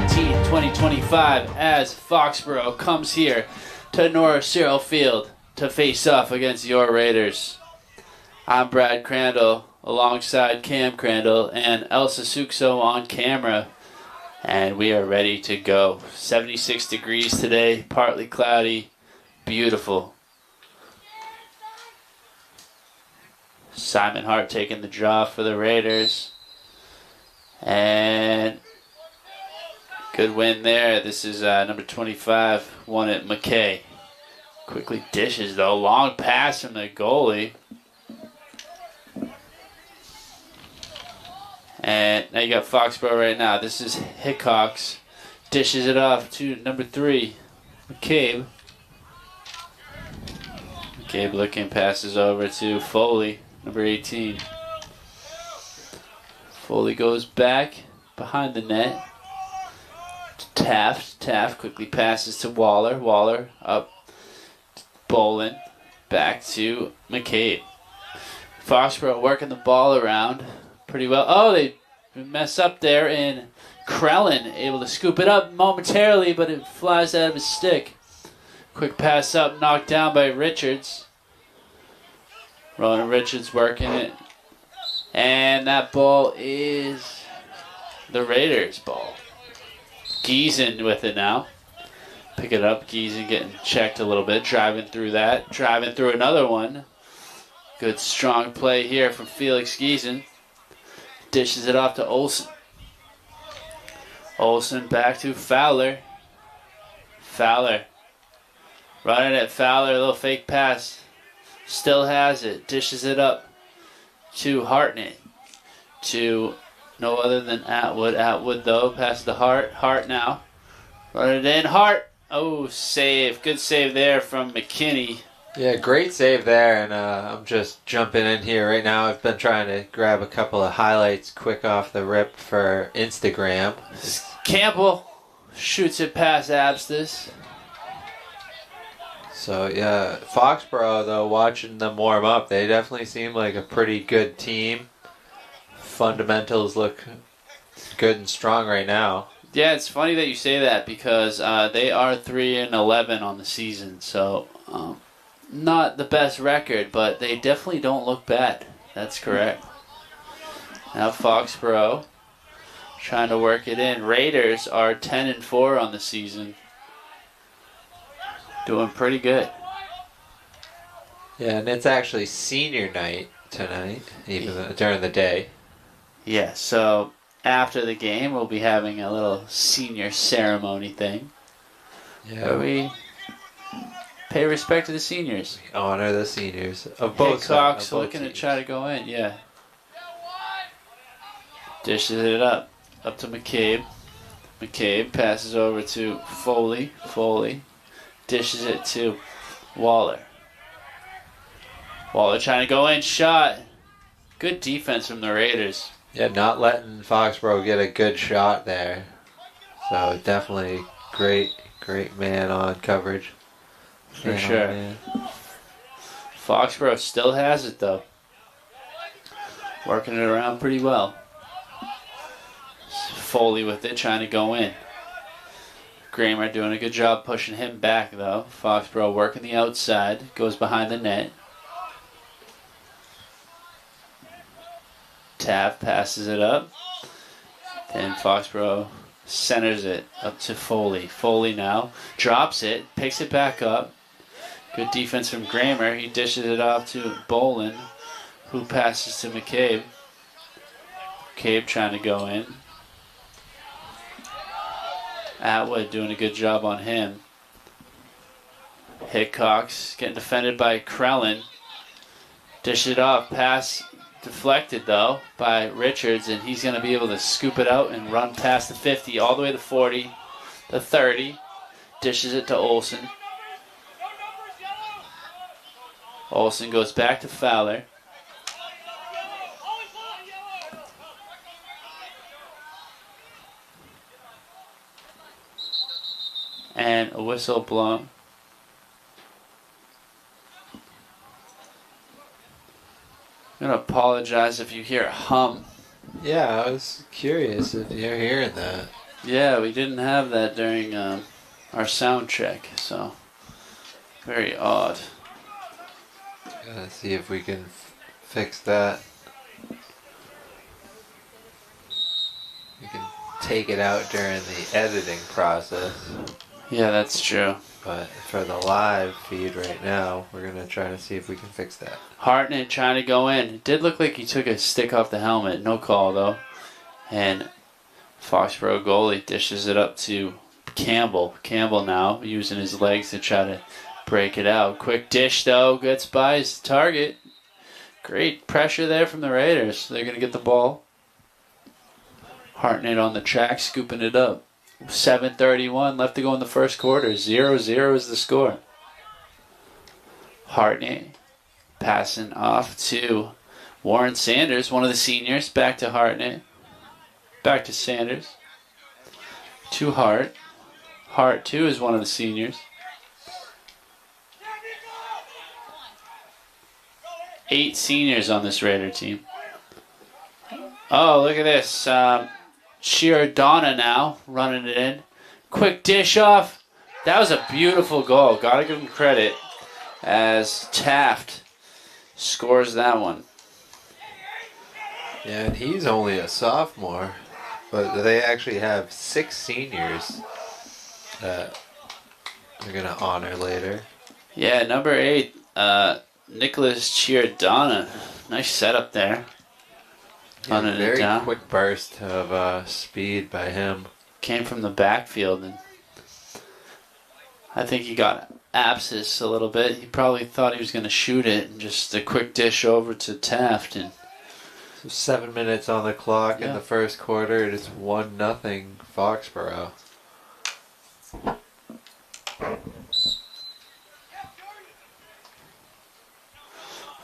14th, 2025, as Foxboro comes here to Norris Cyril Field to face off against your Raiders. I'm Brad Crandall alongside Cam Crandall and Elsa Sukso on camera, and we are ready to go. 76 degrees today, partly cloudy, beautiful. Simon Hart taking the draw for the Raiders. And good win there. This is number 25, won it McKay. Quickly dishes though. Long pass from the goalie. And now you got Foxboro right now. This is Hickox. Dishes it off to number 3, McCabe. McCabe looking, passes over to Foley, number 18. Foley goes back behind the net. Taft. Taft quickly passes to Waller. Waller up. Bolin. Back to McCabe. Foxboro working the ball around pretty well. Oh, they mess up there, and Krellin able to scoop it up momentarily, but it flies out of his stick. Quick pass up, knocked down by Richards. Ronan Richards working it. And that ball is the Raiders' ball. Giesen with it now. Pick it up. Giesen getting checked a little bit. Driving through that. Driving through another one. Good strong play here from Felix Giesen. Dishes it off to Olsen. Olsen back to Fowler. Fowler. Running at Fowler. A little fake pass. Still has it. Dishes it up to Hartnett. To no other than Atwood. Atwood, though, passes to Hart. Hart now. Run it in. Hart. Oh, save. Good save there from McKinney. Yeah, great save there. And I'm just jumping in here right now. I've been trying to grab a couple of highlights quick off the rip for Instagram. Campbell shoots it past Abstis. So, yeah, Foxboro, though, watching them warm up, they definitely seem like a pretty good team. Fundamentals look good and strong right now. Yeah, it's funny that you say that because they are 3-11 on the season. So, not the best record, but they definitely don't look bad. That's correct. Now Foxboro trying to work it in. Raiders are 10-4 on the season. Doing pretty good. Yeah, and it's actually senior night tonight, even during the day. Yeah, so after the game, we'll be having a little senior ceremony thing. Yeah. Where we pay respect to the seniors. We honor the seniors of both Hickox sides. looking to try to go in, yeah. Dishes it up to McCabe. McCabe passes over to Foley. Foley dishes it to Waller. Waller trying to go in, shot. Good defense from the Raiders. Yeah, not letting Foxboro get a good shot there. So definitely great man on coverage. For sure. Foxboro still has it though. Working it around pretty well. Foley with it, trying to go in. Kramer doing a good job pushing him back though. Foxboro working the outside, goes behind the net. Taft passes it up. And Foxboro centers it up to Foley. Foley now drops it, picks it back up. Good defense from Kramer. He dishes it off to Bolin, who passes to McCabe. McCabe trying to go in. Atwood doing a good job on him. Hickox getting defended by Krellin. Dish it off. Pass deflected, though, by Richards, and he's going to be able to scoop it out and run past the 50, all the way to 40, the 30. Dishes it to Olsen. Olsen goes back to Fowler. And a whistle blown. I'm going to apologize if you hear a hum. Yeah, I was curious if you're hearing that. Yeah, we didn't have that during our sound check, so very odd. Gotta see if we can fix that. We can take it out during the editing process. Yeah, that's true. But for the live feed right now, we're going to try to see if we can fix that. Hartnett trying to go in. It did look like he took a stick off the helmet. No call, though. And Foxboro goalie dishes it up to Campbell. Campbell now using his legs to try to break it out. Quick dish, though. Gets by his target. Great pressure there from the Raiders. They're going to get the ball. Hartnett on the track, scooping it up. 7:31 left to go in the first quarter. 0-0 is the score. Hartnett passing off to Warren Sanders, one of the seniors. Back to Hartnett. Back to Sanders. To Hart. Hart, too, is one of the seniors. 8 seniors on this Raider team. Oh, look at this. Giordana now running it in. Quick dish off. That was a beautiful goal. Gotta give him credit as Taft scores that one. Yeah, and he's only a sophomore, but they actually have 6 seniors that they're going to honor later. Yeah, number 8, Nicholas Giordana. Nice setup there. Yeah, Running it very down. quick burst of speed by him. Came from the backfield, and I think he got abscess a little bit. He probably thought he was going to shoot it, and just a quick dish over to Taft. And So 7 minutes on the clock in Yeah. the first quarter. It is 1-0 Foxboro.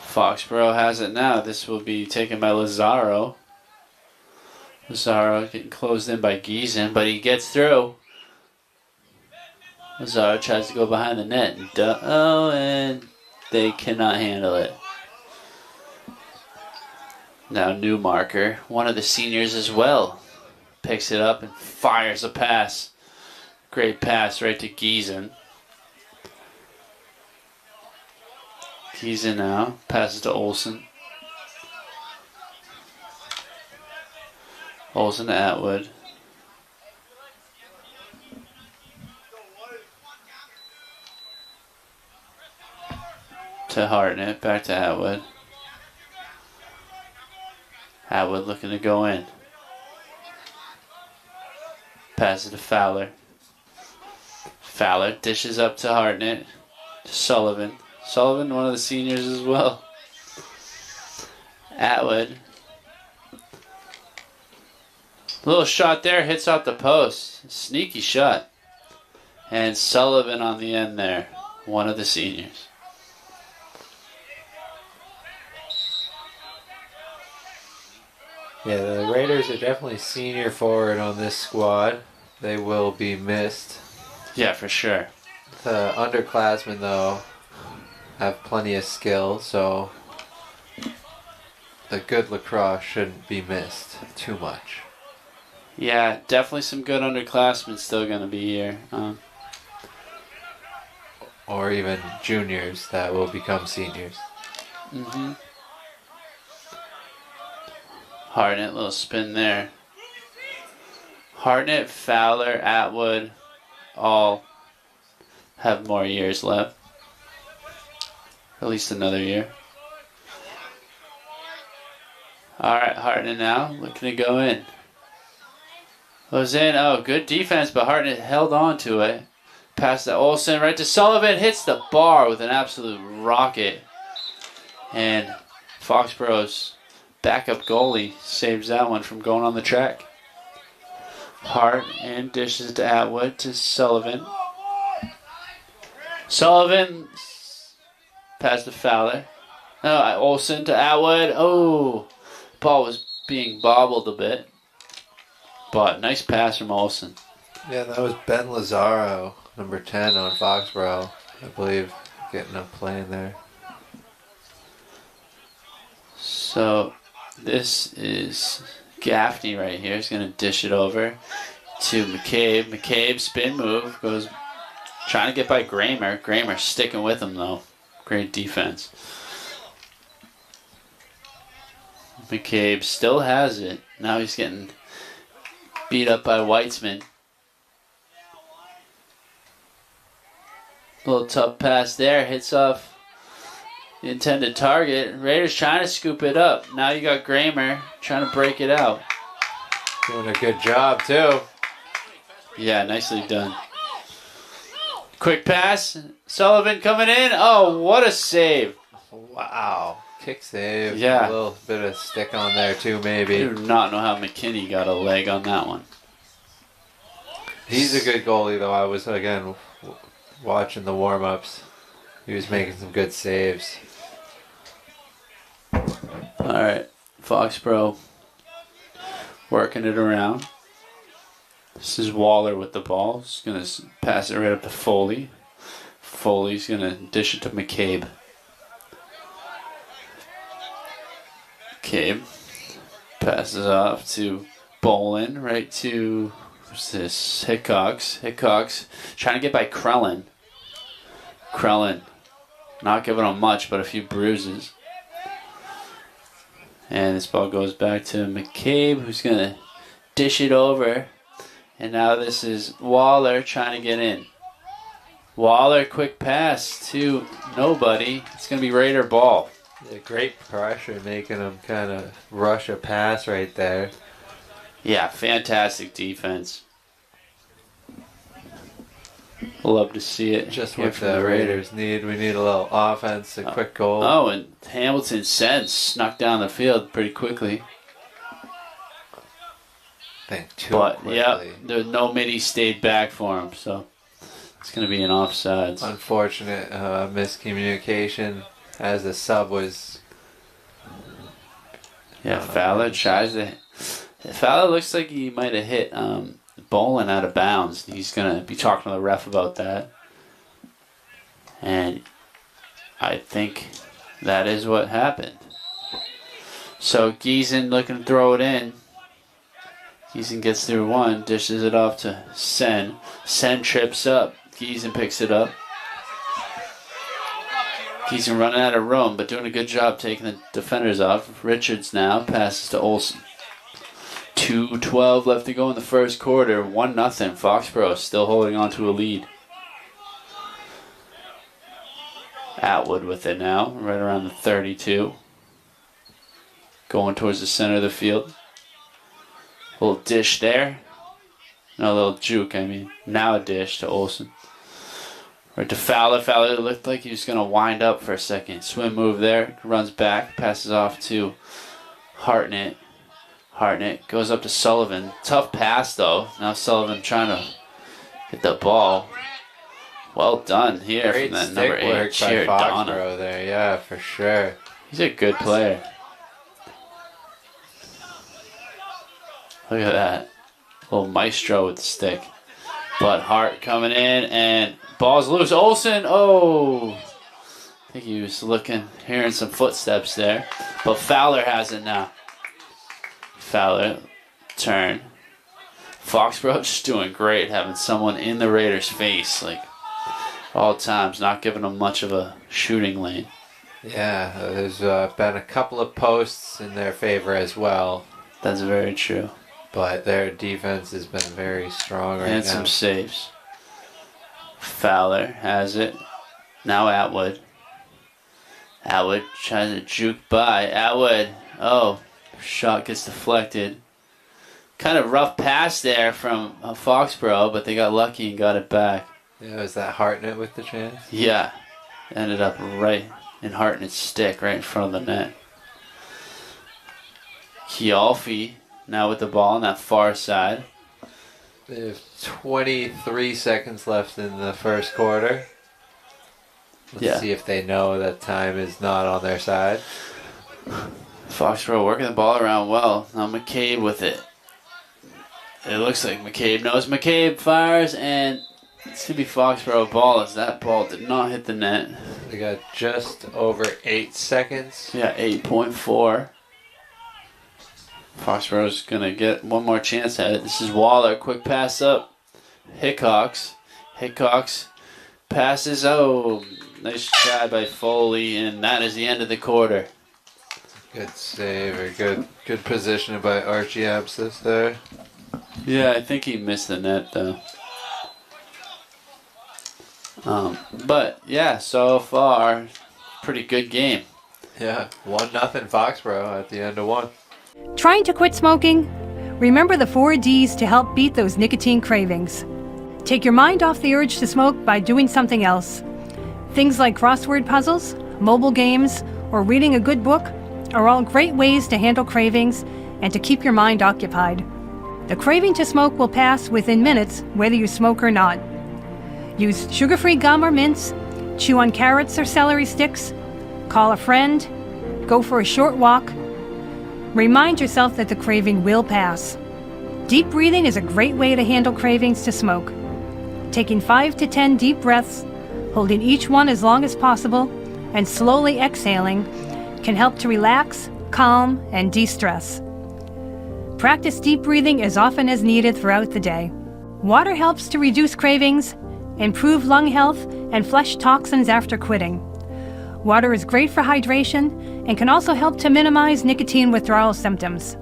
Foxboro has it now. This will be taken by Lazaro. Lazaro getting closed in by Giesen, but he gets through. Lazaro tries to go behind the net. And they cannot handle it. Now Newmarker, one of the seniors as well, picks it up and fires a pass. Great pass right to Giesen. Giesen now passes to Olsen. Olsen to Atwood. To Hartnett, back to Atwood. Atwood looking to go in. Pass it to Fowler. Fowler dishes up to Hartnett. To Sullivan. Sullivan, one of the seniors as well. Atwood. Little shot there, hits off the post. Sneaky shot. And Sullivan on the end there. One of the seniors. Yeah, the Raiders are definitely senior forward on this squad. They will be missed. Yeah, for sure. The underclassmen, though, have plenty of skill, so the good lacrosse shouldn't be missed too much. Yeah, definitely some good underclassmen still going to be here. Or even juniors that will become seniors. Mm-hmm. Hartnett, little spin there. Hartnett, Fowler, Atwood, all have more years left. At least another year. Alright, Hartnett now, looking to go in. Goes in, oh, good defense, but Hartnett held on to it. Pass to Olsen, right to Sullivan, hits the bar with an absolute rocket. And Foxboro's backup goalie saves that one from going on the track. Hart and dishes to Atwood to Sullivan. Sullivan pass to Fowler. No, Olsen to Atwood. Oh, ball was being bobbled a bit. But nice pass from Olsen. Yeah, that was Ben Lazaro, number 10 on Foxboro, I believe, getting a play in there. So this is Gaffney right here. He's going to dish it over. to McCabe. McCabe spin move goes trying to get by Kramer. Kramer sticking with him though. Great defense. McCabe still has it. Now he's getting beat up by Weitzman. Little tough pass there. Hits off the intended target. Raiders trying to scoop it up. Now you got Kramer trying to break it out. Doing a good job, too. Yeah, nicely done. Quick pass. Sullivan coming in. Oh, what a save. Wow. Kick save. Yeah. A little bit of stick on there, too, maybe. I do not know how McKinney got a leg on that one. He's a good goalie, though. I was, again, watching the warm-ups. He was making some good saves. All right. Foxboro working it around. This is Waller with the ball. He's going to pass it right up to Foley. Foley's going to dish it to McCabe. McCabe passes off to Bolin, right to, who's this? Hickox. Hickox trying to get by Krellin. Krellin not giving him much, but a few bruises. And this ball goes back to McCabe, who's going to dish it over. And now this is Waller trying to get in. Waller, quick pass to nobody. It's going to be Raider ball. Yeah, great pressure, making him kind of rush a pass right there. Yeah, fantastic defense. Love to see it. Just what the Raiders need. We need a little offense, a quick goal. Oh, and Hamilton snuck down the field pretty quickly. I think too But, yeah, quickly. no midi stayed back for him, so it's going to be an offsides. Unfortunate miscommunication as the sub was. Yeah, Fowler tries to. Fowler looks like he might have hit Bolin out of bounds. He's going to be talking to the ref about that. And I think that is what happened. So Giesen looking to throw it in. Giesen gets through one, dishes it off to Sen. Sen trips up. Giesen picks it up. Giesen running out of room, but doing a good job taking the defenders off. Richards now passes to Olsen. 2:12 left to go in the first quarter. 1-0. Foxboro still holding on to a lead. Atwood with it now, right around the 32. Going towards the center of the field. A little dish there. No, a little juke, I mean. Now a dish to Olsen. Right to Fowler. Fowler looked like he was going to wind up for a second. Swim move there. Runs back. Passes off to Hartnett. Hartnett goes up to Sullivan. Tough pass, though. Now Sullivan trying to hit the ball. Well done here Great from that stick number 8, work by Giordano. Foxboro there, yeah, for sure. He's a good player. Look at that. Little maestro with the stick. But Hart coming in and ball's loose. Olsen, oh! I think he was hearing some footsteps there. But Fowler has it now. Fowler, turn. Foxboro just doing great, having someone in the Raiders' face, like, all times, not giving them much of a shooting lane. Yeah, there's been a couple of posts in their favor as well. That's very true. But their defense has been very strong right now. And some saves. Fowler has it. Now Atwood. Atwood tries to juke by. Atwood, oh, shot gets deflected. Kind of rough pass there from Foxboro, but they got lucky and got it back. Yeah, was that Hartnett with the chance? Yeah. Ended up right in Hartnett's stick, right in front of the net. Chialfi now with the ball on that far side. They have 23 seconds left in the first quarter. Let's see if they know that time is not on their side. Foxboro working the ball around well. Now McCabe with it. It looks like McCabe knows. McCabe fires, and it's going to be Foxboro ball as that ball did not hit the net. They got just over 8 seconds. Yeah, 8.4. Foxboro's going to get one more chance at it. This is Waller. Quick pass up. Hickox. Hickox passes. Oh, nice try by Foley, and that is the end of the quarter. Good save, or good positioning by Archie Abscess there. Yeah, I think he missed the net, though. But, yeah, so far, pretty good game. Yeah, 1-0 Foxboro at the end of one. Trying to quit smoking? Remember the 4 Ds to help beat those nicotine cravings. Take your mind off the urge to smoke by doing something else. Things like crossword puzzles, mobile games, or reading a good book are all great ways to handle cravings and to keep your mind occupied. The craving to smoke will pass within minutes whether you smoke or not. Use sugar-free gum or mints, chew on carrots or celery sticks, call a friend, go for a short walk. Remind yourself that the craving will pass. Deep breathing is a great way to handle cravings to smoke. Taking 5 to 10 deep breaths, holding each one as long as possible, and slowly exhaling can help to relax, calm, and de-stress. Practice deep breathing as often as needed throughout the day. Water helps to reduce cravings, improve lung health, and flush toxins after quitting. Water is great for hydration and can also help to minimize nicotine withdrawal symptoms.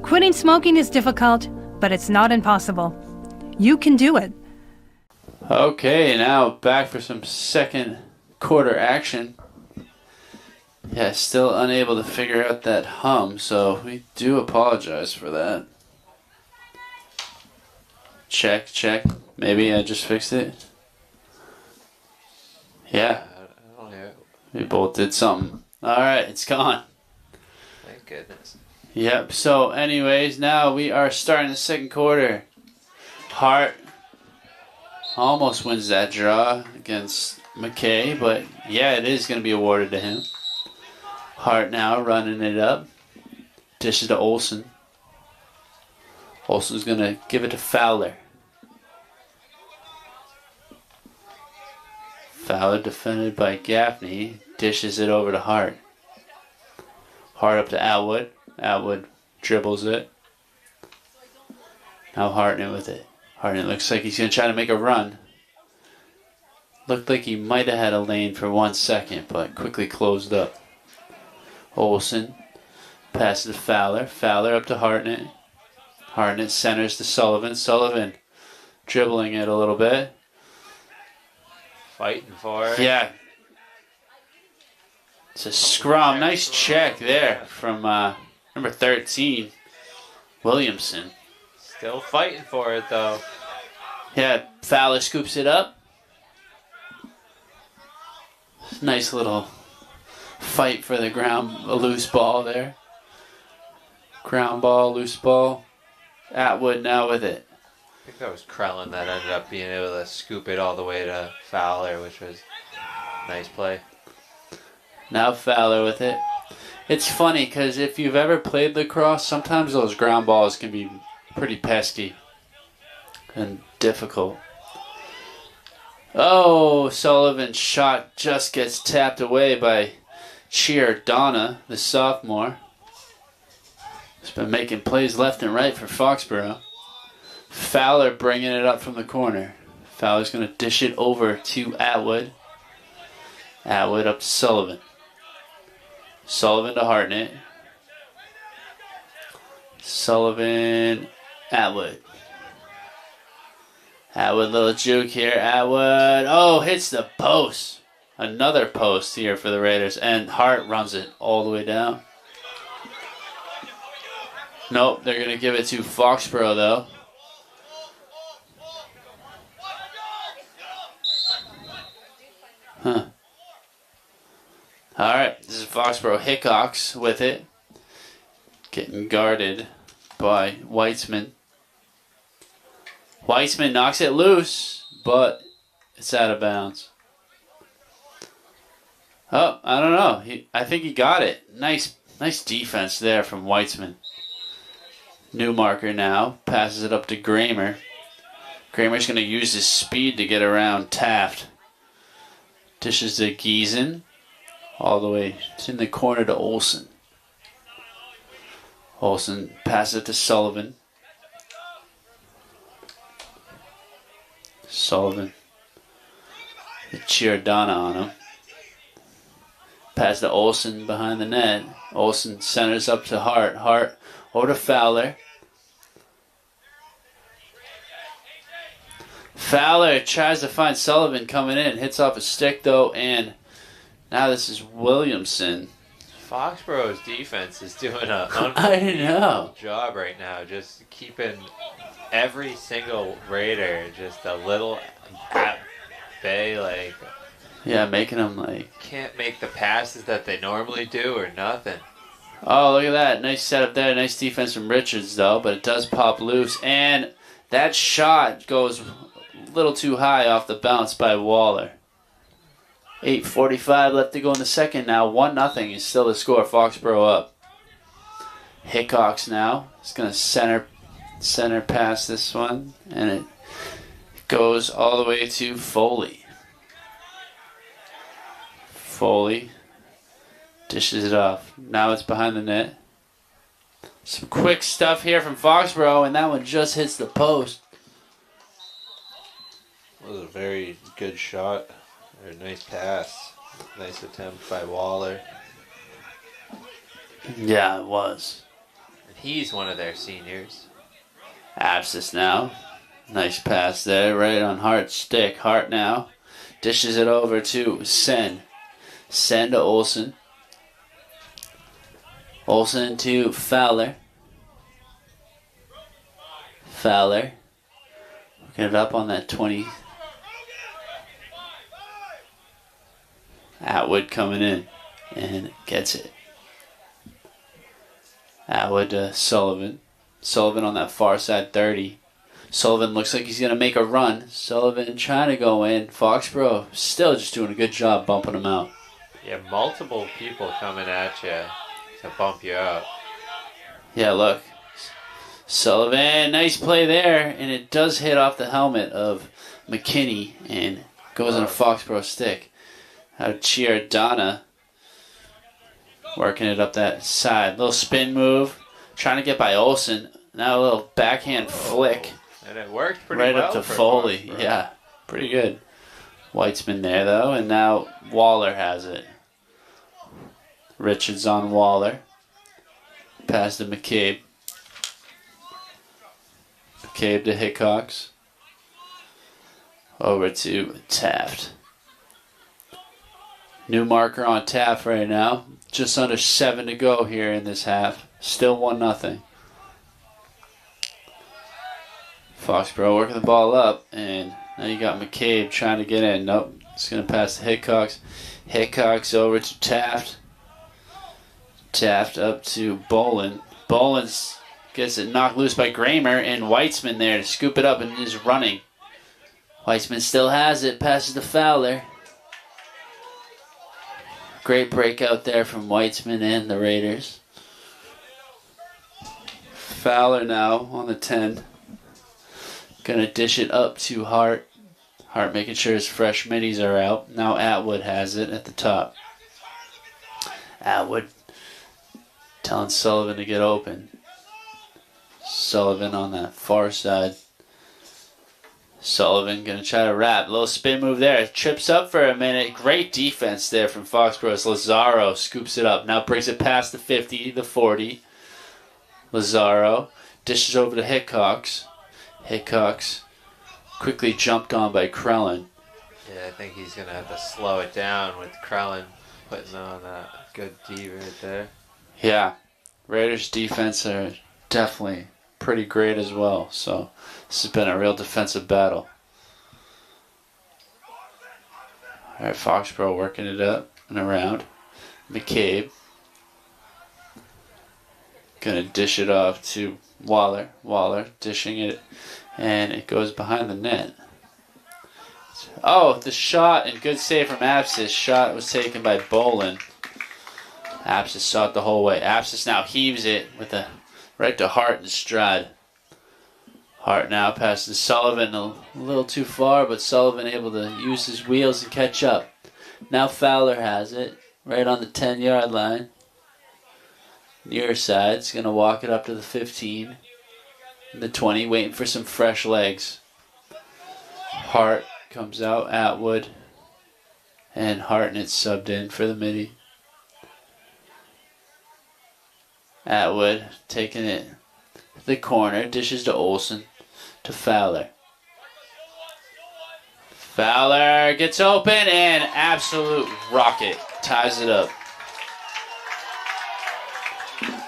Quitting smoking is difficult, but it's not impossible. You can do it. Okay, now back for some second quarter action. Yeah, still unable to figure out that hum, so we do apologize for that. Check, check. Maybe I just fixed it. Yeah, I don't hear it. we both did something. Alright, it's gone. Thank goodness. Yep, so anyways, now we are starting the second quarter. Hart almost wins that draw against McKay, but yeah, it is going to be awarded to him. Hart now running it up. Dishes to Olsen. Olsen's going to give it to Fowler. Fowler defended by Gaffney. Dishes it over to Hart. Hart up to Atwood. Atwood dribbles it. Now Hartnett with it. Hartnett looks like he's going to try to make a run. Looked like he might have had a lane for 1 second, but quickly closed up. Olsen passes to Fowler. Fowler up to Hartnett. Hartnett centers to Sullivan. Sullivan dribbling it a little bit. Fighting for it. Yeah. It's a scrum. Nice check there from number 13, Williamson. Still fighting for it, though. Yeah, Fowler scoops it up. Nice little fight for the ground, a loose ball there. Ground ball, loose ball. Atwood now with it. I think that was Krellin that ended up being able to scoop it all the way to Fowler, which was a nice play. Now Fowler with it. It's funny because if you've ever played lacrosse, sometimes those ground balls can be pretty pesky and difficult. Oh, Sullivan's shot just gets tapped away by Chiardonna, the sophomore. He's been making plays left and right for Foxboro. Fowler bringing it up from the corner. Fowler's going to dish it over to Atwood. Atwood up to Sullivan. Sullivan to Hartnett. Sullivan, Atwood. Atwood, little juke here. Atwood, oh, hits the post. Another post here for the Raiders. And Hart runs it all the way down. Nope, they're going to give it to Foxboro, though. Huh. Alright, this is Foxboro. Hickox with it. Getting guarded by Weitzman. Weitzman knocks it loose, but it's out of bounds. Oh, I don't know. I think he got it. Nice defense there from Weitzman. Newmarker now passes it up to Kramer. Kramer's going to use his speed to get around Taft. Dishes to Giesen. All the way. It's in the corner to Olsen. Olsen passes it to Sullivan. Sullivan. The Giordana on him. Pass to Olsen behind the net. Olsen centers up to Hart. Hart over to Fowler. Fowler tries to find Sullivan coming in. Hits off a stick though, and now this is Williamson. Foxboro's defense is doing an I know. unbelievable job right now, just keeping every single Raider just a little at bay, like Yeah, making them like... can't make the passes that they normally do or nothing. Oh, look at that. Nice setup there. Nice defense from Richards, though, but it does pop loose. And that shot goes a little too high off the bounce by Waller. 8:45 left to go in the second now. 1-0 is still the score. Foxboro up. Hickox now. It's going to center pass this one, and it goes all the way to Foley. Foley dishes it off. Now it's behind the net. Some quick stuff here from Foxboro, and that one just hits the post. That was a very good shot. Or a nice pass. Nice attempt by Waller. Yeah, it was. And he's one of their seniors. Abscess now. Nice pass there, right on Hart's stick. Hart now dishes it over to Sen. Sen to Olsen. Olsen to Fowler. Fowler. Get it up on that 20. Atwood coming in and gets it. Atwood to Sullivan. Sullivan on that far side 30. Sullivan looks like he's going to make a run. Sullivan trying to go in. Foxboro still just doing a good job bumping him out. Yeah, multiple people coming at you to bump you out. Yeah, look. Sullivan, nice play there. And it does hit off the helmet of McKinney and goes on a Foxboro stick. Out Giordana working it up that side. Little spin move. Trying to get by Olsen. Now a little backhand flick. And it worked pretty right well up to for Foley. Foxboro. Yeah, pretty good. Weitzman there, though. And now Waller has it. Richards on Waller. Pass to McCabe. McCabe to Hickox. Over to Taft. New marker on Taft right now. Just under 7 to go here in this half. Still 1-0. Foxboro working the ball up, and now you got McCabe trying to get in. Nope, it's going to pass to Hickox. Hickox over to Taft. Taft up to Bolin. Bolin gets it knocked loose by Kramer, and Weitzman there to scoop it up and is running. Weitzman still has it, passes to Fowler. Great breakout there from Weitzman and the Raiders. Fowler now on the 10. Gonna dish it up to Hart. Hart making sure his fresh middies are out. Now Atwood has it at the top. Atwood telling Sullivan to get open. Sullivan on that far side. Sullivan gonna try to wrap. Little spin move there. Trips up for a minute. Great defense there from Foxboro's. Lazaro scoops it up. Now brings it past the 50, the 40. Lazaro dishes over to Hickox. Hickox quickly jumped on by Krellin. Yeah, I think he's going to have to slow it down with Krellin putting on that good D right there. Yeah, Raiders defense are definitely pretty great as well. So this has been a real defensive battle. All right, Foxboro working it up and around. McCabe gonna dish it off to Waller. Waller dishing it, and it goes behind the net. Oh, the shot, and good save from Abscess. Shot was taken by Bolin. Abscess saw it the whole way. Abscess now heaves it with a right to Hart in stride. Hart now passes to Sullivan a little too far, but Sullivan able to use his wheels and catch up. Now Fowler has it right on the 10-yard line. Near side's going to walk it up to the 15. The 20, waiting for some fresh legs. Hart comes out, Atwood. And Hartnett subbed in for the midi. Atwood taking it to the corner, dishes to Olsen, to Fowler. Fowler gets open and absolute rocket ties it up.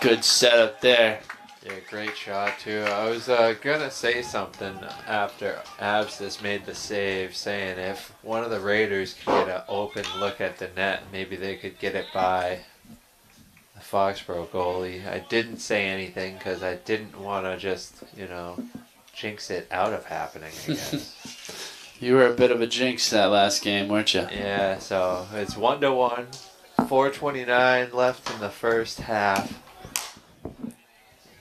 Good setup there. Yeah, great shot too. I was gonna say something after Abscess made the save, saying if one of the Raiders could get an open look at the net, maybe they could get it by the Foxboro goalie. I didn't say anything because I didn't want to just, jinx it out of happening, I guess. You were a bit of a jinx that last game, weren't you? Yeah, so it's 1-1, 4:29 left in the first half.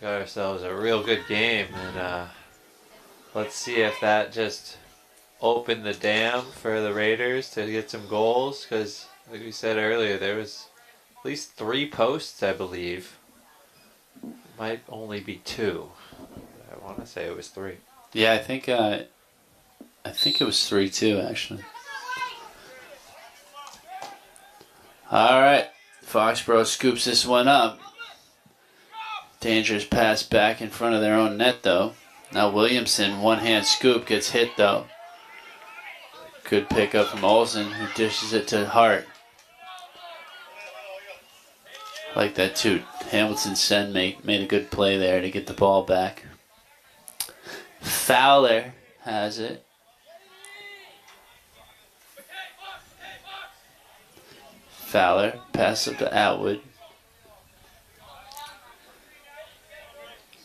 Got ourselves a real good game, and let's see if that just opened the dam for the Raiders to get some goals, because like we said earlier, there was at least 3 posts, I believe. Might only be 2. I want to say it was 3. Yeah, I think it was 3-2 actually. All right, Foxboro scoops this one up. Dangerous pass back in front of their own net, though. Now Williamson, one-hand scoop, gets hit, though. Good pickup from Olsen, who dishes it to Hart. Like that, too. Hamilton Sen made a good play there to get the ball back. Fowler has it. Fowler, pass up to Atwood.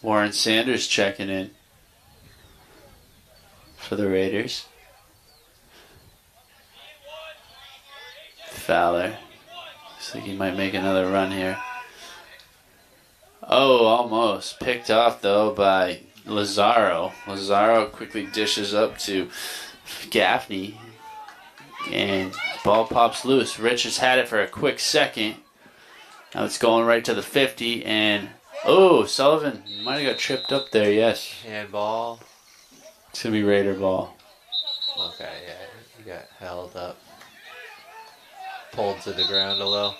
Warren Sanders checking in for the Raiders. Fowler. Looks like he might make another run here. Oh, almost. Picked off, though, by Lazaro. Lazaro quickly dishes up to Gaffney. And ball pops loose. Rich has had it for a quick second. Now it's going right to the 50, and oh, Sullivan might have got tripped up there, yes. Handball. It's going to be Raider ball. Okay, yeah, he got held up. Pulled to the ground a little.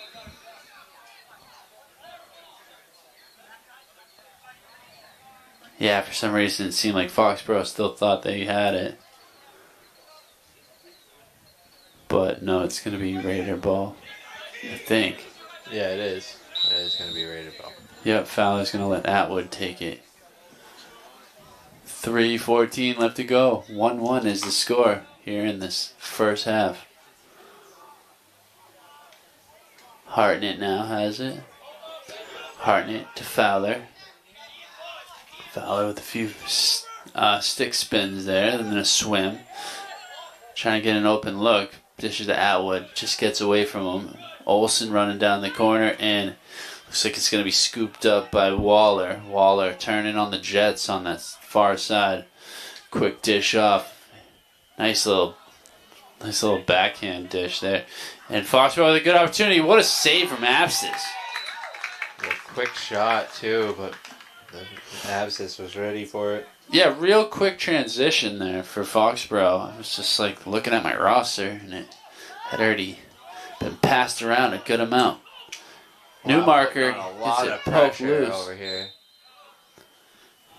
Yeah, for some reason it seemed like Foxboro still thought they had it. But no, it's going to be Raider ball, I think. Yeah, it is. It is going to be Raider ball. Yep, Fowler's going to let Atwood take it. 3:14 left to go. 1-1 is the score here in this first half. Hartnett now has it. Hartnett to Fowler. Fowler with a few stick spins there, and then a swim. Trying to get an open look. Dishes to Atwood. Just gets away from him. Olsen running down the corner, and looks like it's going to be scooped up by Waller. Waller turning on the Jets on that far side. Quick dish off. Nice little backhand dish there. And Foxborough with a good opportunity. What a save from Abscess. A quick shot, too, but Abscess was ready for it. Yeah, real quick transition there for Foxborough. I was just like looking at my roster, and it had already been passed around a good amount. Newmarker a lot gets of it poked pressure loose. over here.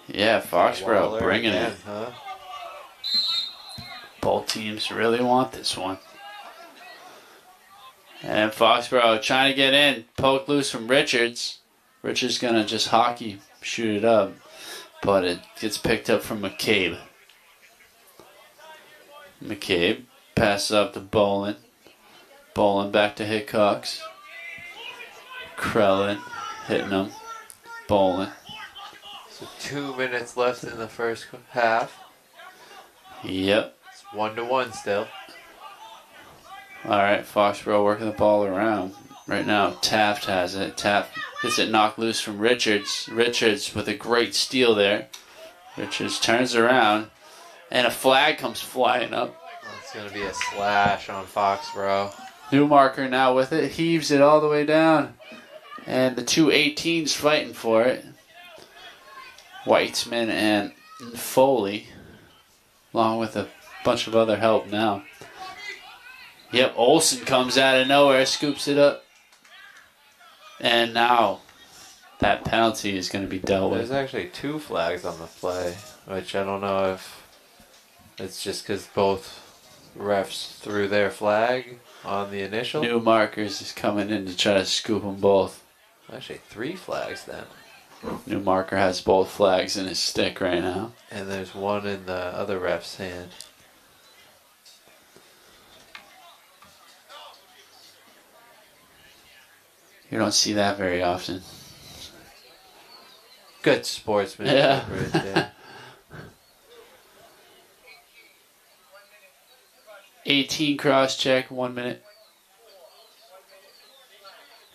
Yeah, Foxborough Waller bringing again, it. huh? Both teams really want this one. And Foxborough trying to get in. Poke loose from Richards. Richards going to just hockey shoot it up. But it gets picked up from McCabe. McCabe passes up to Bolin. Bolin back to Hickox. Krellin hitting him. Bolin. So 2 minutes left in the first half. Yep. It's 1-1 still. Alright, Foxborough working the ball around. Right now, Taft has it. Taft gets it knocked loose from Richards. Richards with a great steal there. Richards turns around, and a flag comes flying up. It's going to be a slash on Foxborough. Newmarker now with it. Heaves it all the way down. And the two 18s fighting for it. Weitzman and Foley, along with a bunch of other help now. Yep, Olsen comes out of nowhere, scoops it up. And now that penalty is going to be dealt with. There's actually 2 flags on the play, which I don't know if it's just because both refs threw their flag on the initial. New markers is coming in to try to scoop them both. Actually, 3 flags then. New marker has both flags in his stick right now. And there's one in the other ref's hand. You don't see that very often. Good sportsmanship Yeah. right there. 18 cross check, 1 minute.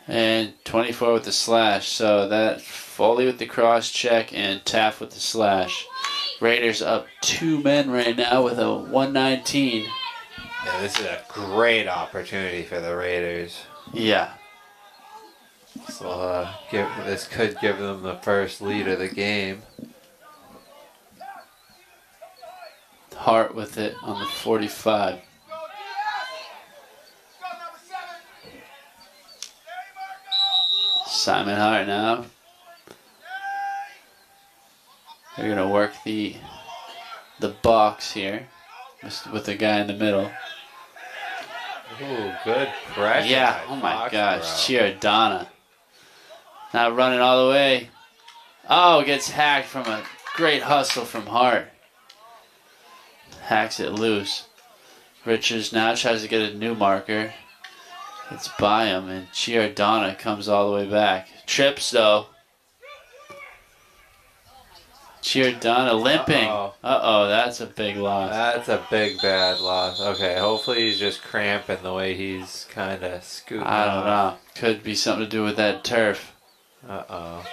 And 24 with the slash. So that Foley with the cross check and Taft with the slash. Raiders up 2 men right now with a 119. Yeah, this is a great opportunity for the Raiders. Yeah. So this could give them the first lead of the game. Hart with it on the 45. Simon Hart now. They're going to work the box here with the guy in the middle. Ooh, good pressure. Yeah, by oh my Foxboro. gosh, Giordana. Now running all the way. Oh, gets hacked from a great hustle from Hart. Hacks it loose. Richards now tries to get a new marker. It's by him, and Giordana comes all the way back. Trips, though. Giordana limping. Uh-oh, that's a big loss. That's a big bad loss. Okay, hopefully he's just cramping the way he's kind of scooting I don't know. Could be something to do with that turf. Uh-oh.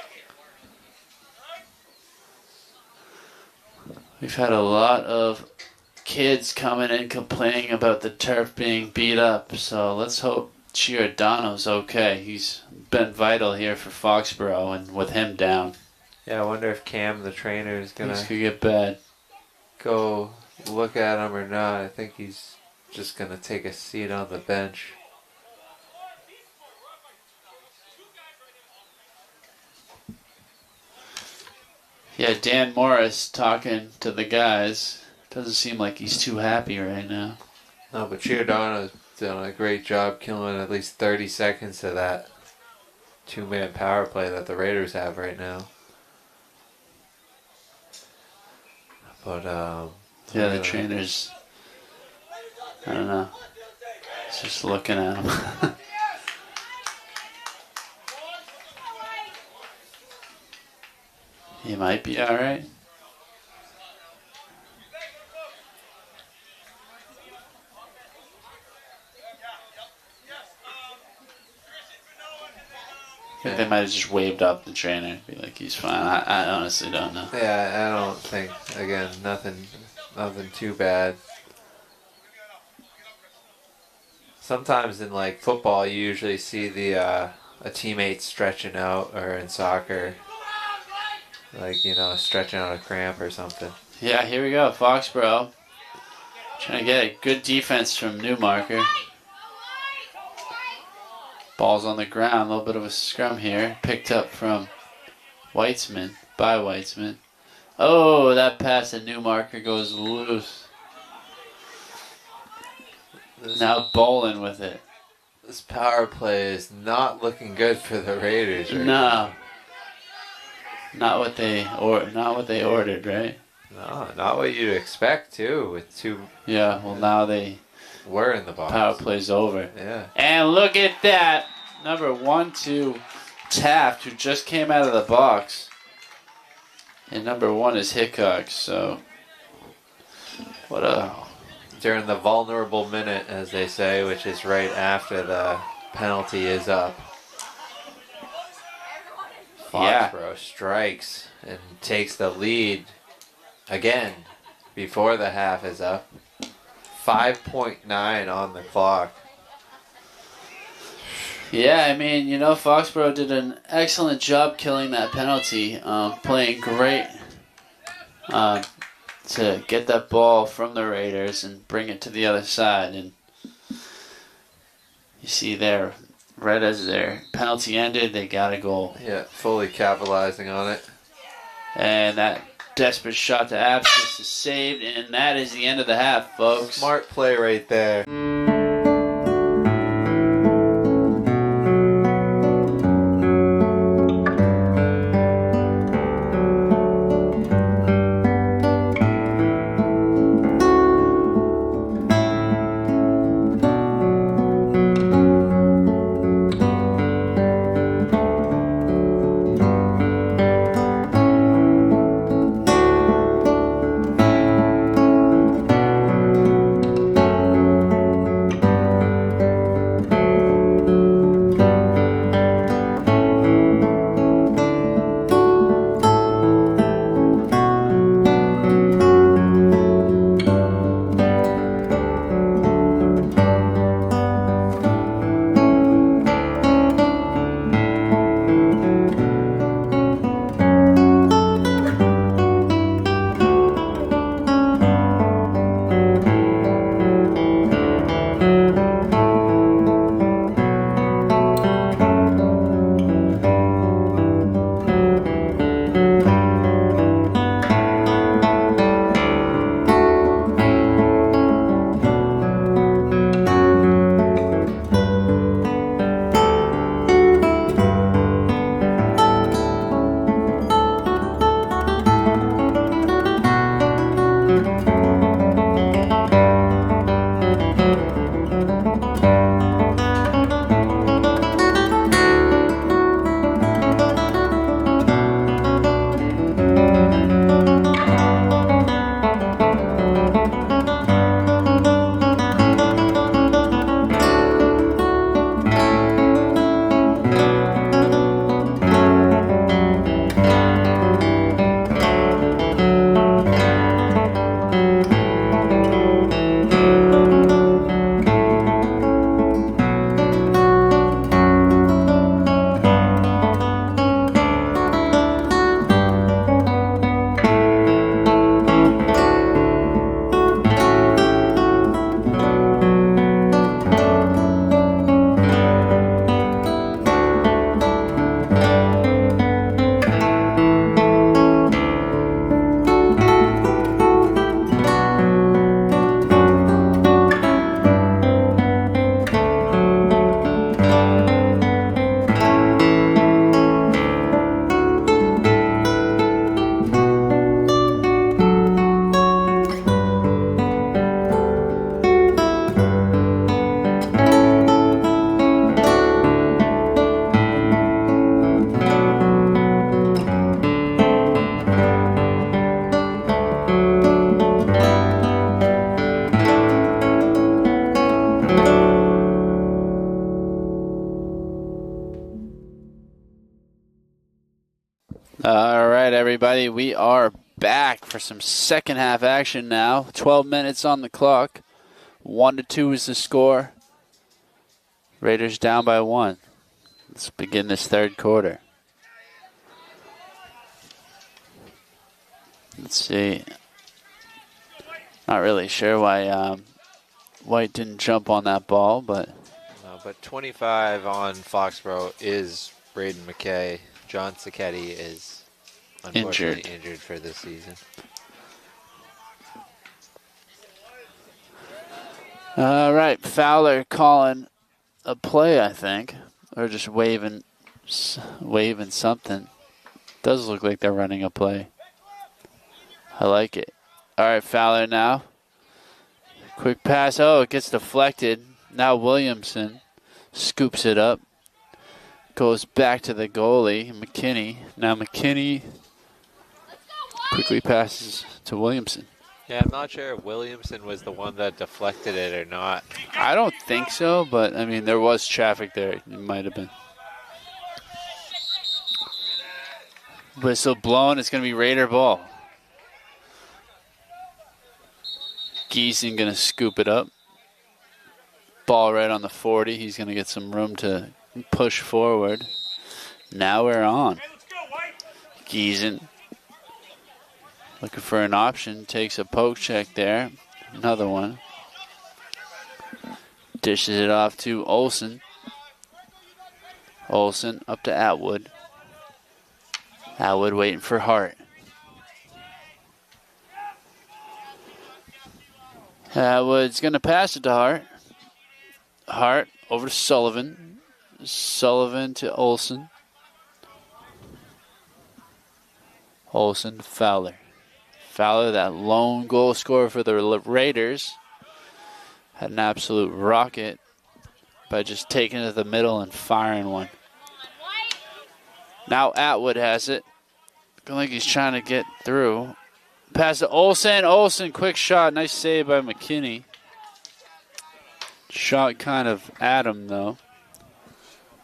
We've had a lot of kids coming in complaining about the turf being beat up, so let's hope Giordano's okay. He's been vital here for Foxboro, and with him down, Yeah, I wonder if Cam, the trainer, is going things to could get bad. go look at him or not. I think he's just going to take a seat on the bench. Yeah, Dan Morris talking to the guys. Doesn't seem like he's too happy right now. No, but Giordano's done a great job killing at least 30 seconds of that 2-man power play that the Raiders have right now. But, Yeah, the trainer's, I don't know, he's just looking at him. He might be alright. I think they might have just waved up the trainer, be like, he's fine. I honestly don't know. yeah, I don't think, again, nothing too bad. Sometimes in like football, you usually see the a teammate stretching out, or in soccer, like, you know, stretching out a cramp or something. Yeah, here we go. Foxboro trying to get a good defense from Newmarker. Ball's on the ground. A little bit of a scrum here. Picked up from Weitzman. By Weitzman. Oh, that pass to Newmarker goes loose. Now Bolin with it. This power play is not looking good for the Raiders right No. Not what they ordered, right? No, not what you'd expect too. With 2, Yeah, well now they we're in the box. power play's over. Yeah. And look at that. Number 1-2 Taft, who just came out of the box. And number 1 is Hickok, so what a During the vulnerable minute, as they say, which is right after the penalty is up. Yeah. Foxboro strikes and takes the lead again before the half is up. 5.9 on the clock. Yeah, I mean, Foxboro did an excellent job killing that penalty, playing great to get that ball from the Raiders and bring it to the other side. And you see there, right as their penalty ended, they got a goal. Yeah, fully capitalizing on it. And that desperate shot to Abscess is saved, and that is the end of the half, folks. Smart play right there. All right, everybody, we are back for some second half action now. 12 minutes on the clock. 1-2 is the score. Raiders down by 1. Let's begin this third quarter. Let's see. Not really sure why White didn't jump on that ball, but... But 25 on Foxboro is Braden McKay. John Sacchetti is unfortunately injured for this season. All right, Fowler calling a play, I think, or just waving something. Does look like they're running a play. I like it. All right, Fowler now. Quick pass. Oh, it gets deflected. Now Williamson scoops it up. Goes back to the goalie, McKinney. Now McKinney quickly passes to Williamson. Yeah, I'm not sure if Williamson was the one that deflected it or not. I don't think so, but, I mean, there was traffic there. It might have been. Whistle blown. It's going to be Raider ball. Giesen going to scoop it up. Ball right on the 40. He's going to get some room to Push forward. Now we're on. Giesen looking for an option. Takes a poke check there. Another one. Dishes it off to Olsen. Olsen up to Atwood. Atwood waiting for Hart. Atwood's going to pass it to Hart. Hart over to Sullivan. Sullivan to Olsen. Olsen to Fowler. Fowler, that lone goal scorer for the Raiders, had an absolute rocket by just taking it to the middle and firing one. Now Atwood has it. Looking like he's trying to get through. Pass to Olsen. Olsen, quick shot. Nice save by McKinney. Shot kind of at him, though.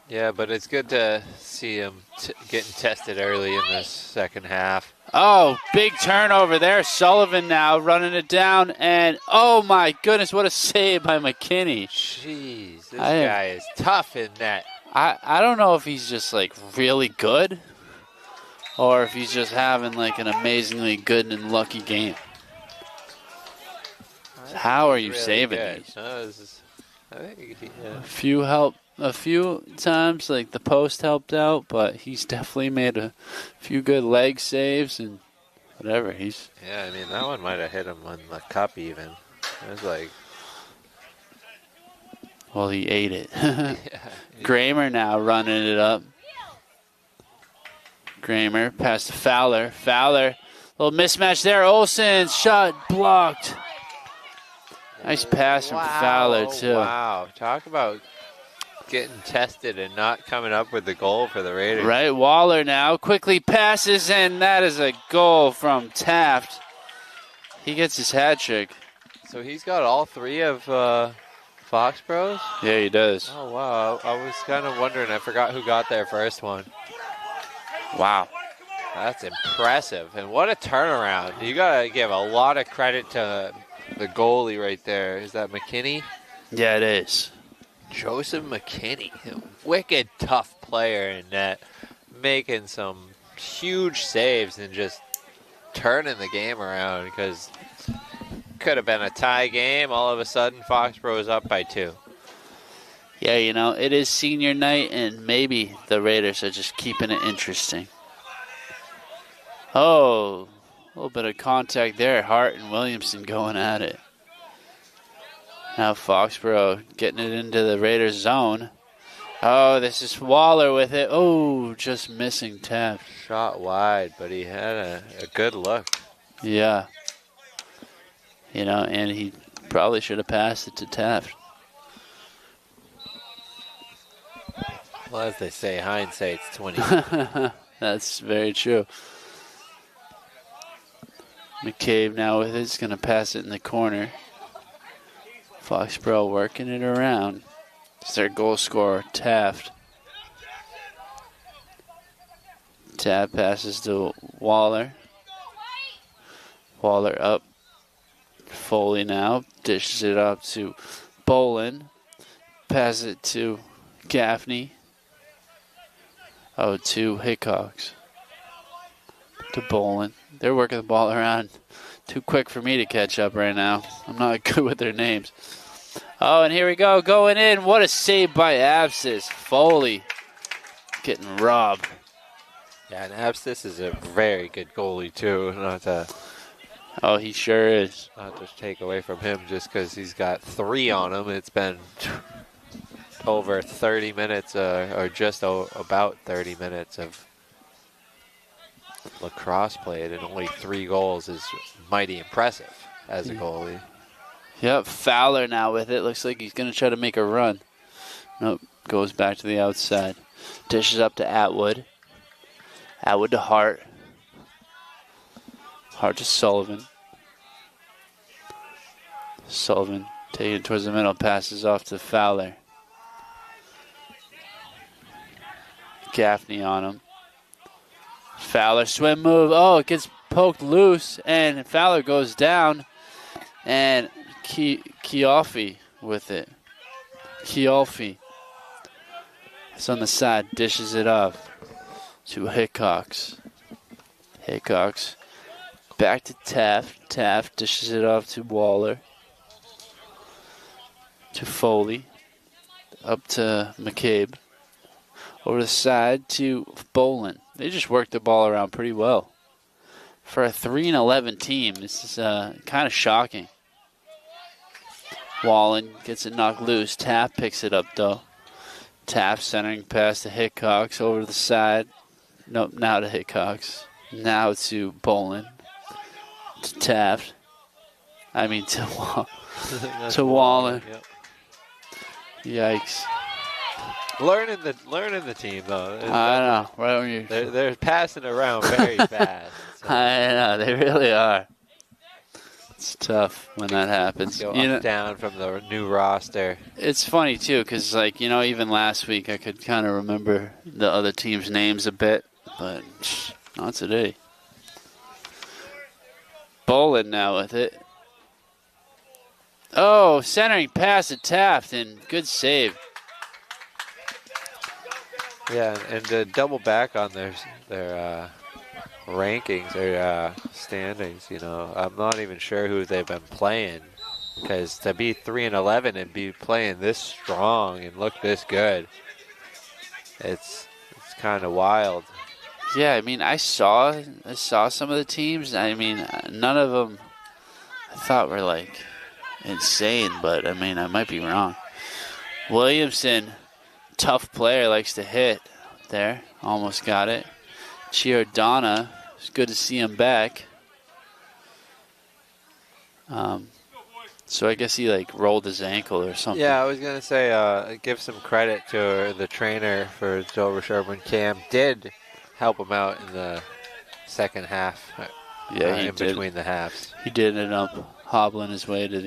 Yeah, but it's good to see him getting tested early in this second half. Oh, big turnover there. Sullivan now running it down. And, oh, my goodness, what a save by McKinney. Jeez, this guy is tough in net. I don't know if he's just, like, really good or if he's just having, like, an amazingly good and lucky game. How are you really saving these? I think, A few times, like the post helped out, but he's definitely made a few good leg saves and whatever. Yeah, I mean, that one might have hit him on the cup even. It was like... Well, he ate it. Yeah. Kramer now running it up. Kramer past to Fowler. Fowler, little mismatch there. Olsen's shot blocked. Nice pass from Fowler, too. Wow, talk about getting tested and not coming up with the goal for the Raiders. Right, Waller now quickly passes, and that is a goal from Taft. He gets his hat trick. So he's got all three of Foxboros? Yeah, he does. Oh, wow. I was kind of wondering. I forgot who got their first one. Wow. That's impressive. And what a turnaround. You got to give a lot of credit to the goalie right there. Is that McKinney? Yeah, it is. Joseph McKinney. Wicked tough player in net. Making some huge saves and just turning the game around because could have been a tie game. All of a sudden, Foxborough is up by 2. Yeah, you know, it is senior night, and maybe the Raiders are just keeping it interesting. Oh, a little bit of contact there. Hart and Williamson going at it. Now Foxborough getting it into the Raiders zone. Oh, this is Waller with it. Oh, just missing Taft. Shot wide, but he had a good look. Yeah. You know, and he probably should have passed it to Taft. Well, as they say, hindsight's 20. That's very true. McCabe now with it. He's going to pass it in the corner. Foxborough working it around. It's their goal scorer, Taft. Taft passes to Waller. Waller up. Foley now dishes it up to Bolin. Passes it to Gaffney. Oh, to Hickox. To Bolin. They're working the ball around. Too quick for me to catch up right now. I'm not good with their names. Oh, and here we go. Going in. What a save by Abscess. Foley getting robbed. Yeah, and Abscess is a very good goalie, too. Not to Oh, he sure is. Not to take away from him just because he's got 3 on him. It's been over 30 minutes, or just about 30 minutes of lacrosse played, and only 3 goals is mighty impressive as a goalie. Yep, Fowler now with it. Looks like he's going to try to make a run. Nope, goes back to the outside. Dishes up to Atwood. Atwood to Hart. Hart to Sullivan. Sullivan taking it towards the middle. Passes off to Fowler. Gaffney on him. Fowler swim move. Oh, it gets poked loose, and Fowler goes down. And Keolfi with it. Keolfi. I Pass on the side, dishes it off to Hickox. Hickox back to Taft. Taft dishes it off to Waller. To Foley. Up to McCabe. Over the side to Bolin. They just worked the ball around pretty well. For a 3-11 team, this is kind of shocking. Wallen gets it knocked loose. Taft picks it up, though. Taft centering pass to Hickox over the side. Nope, now to Hickox. Now to Bolin. To Taft. I mean to Wallen. Yep. Yikes. Learning the team though. I know. Right when you they're passing around very fast. So. I know, they really are. It's tough when that happens. Go up, down from the new roster. It's funny, too, because, like, even last week I could kind of remember the other team's names a bit, but not today. Bolin now with it. Oh, centering pass to Taft, and good save. Yeah, and to double back on their rankings, their standings, I'm not even sure who they've been playing, because to be 3-11 and be playing this strong and look this good, it's kind of wild. Yeah, I mean, I saw some of the teams. I mean, none of them I thought were like insane, but I mean, I might be wrong. Williamson, tough player, likes to hit there. Almost got it. Giordana, it's good to see him back. So I guess he like rolled his ankle or something. Yeah, I was gonna say give some credit to the trainer for Dover-Sherborn. Cam did help him out in the second half. Yeah, he in did. Between the halves. He did end up hobbling his way to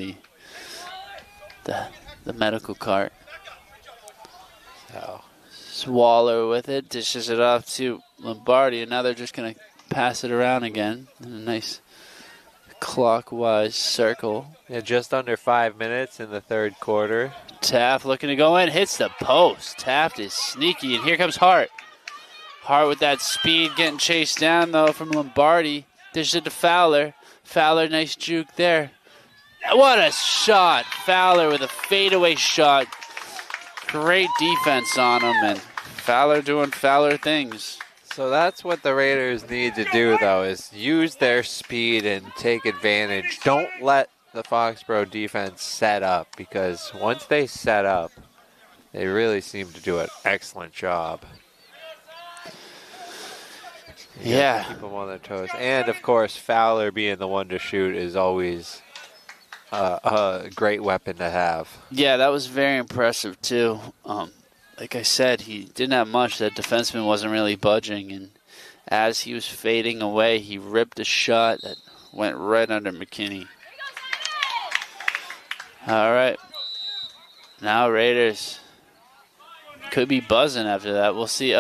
the medical cart. So Waller with it, dishes it off to Lombardi, and now they're just going to pass it around again in a nice clockwise circle. Yeah, just under 5 minutes in the third quarter. Taft looking to go in, hits the post. Taft is sneaky, and here comes Hart. Hart with that speed, getting chased down, though, from Lombardi. Dishes it to Fowler. Fowler, nice juke there. What a shot. Fowler with a fadeaway shot. Great defense on him, and Fowler doing Fowler things. So that's what the Raiders need to do, though, is use their speed and take advantage. Don't let the Foxboro defense set up, because once they set up, they really seem to do an excellent job. Yeah. Keep them on their toes. And, of course, Fowler being the one to shoot is always a great weapon to have. Yeah, that was very impressive, too. Like I said, he didn't have much. That defenseman wasn't really budging. And as he was fading away, he ripped a shot that went right under McKinney. All right. Now Raiders could be buzzing after that. We'll see.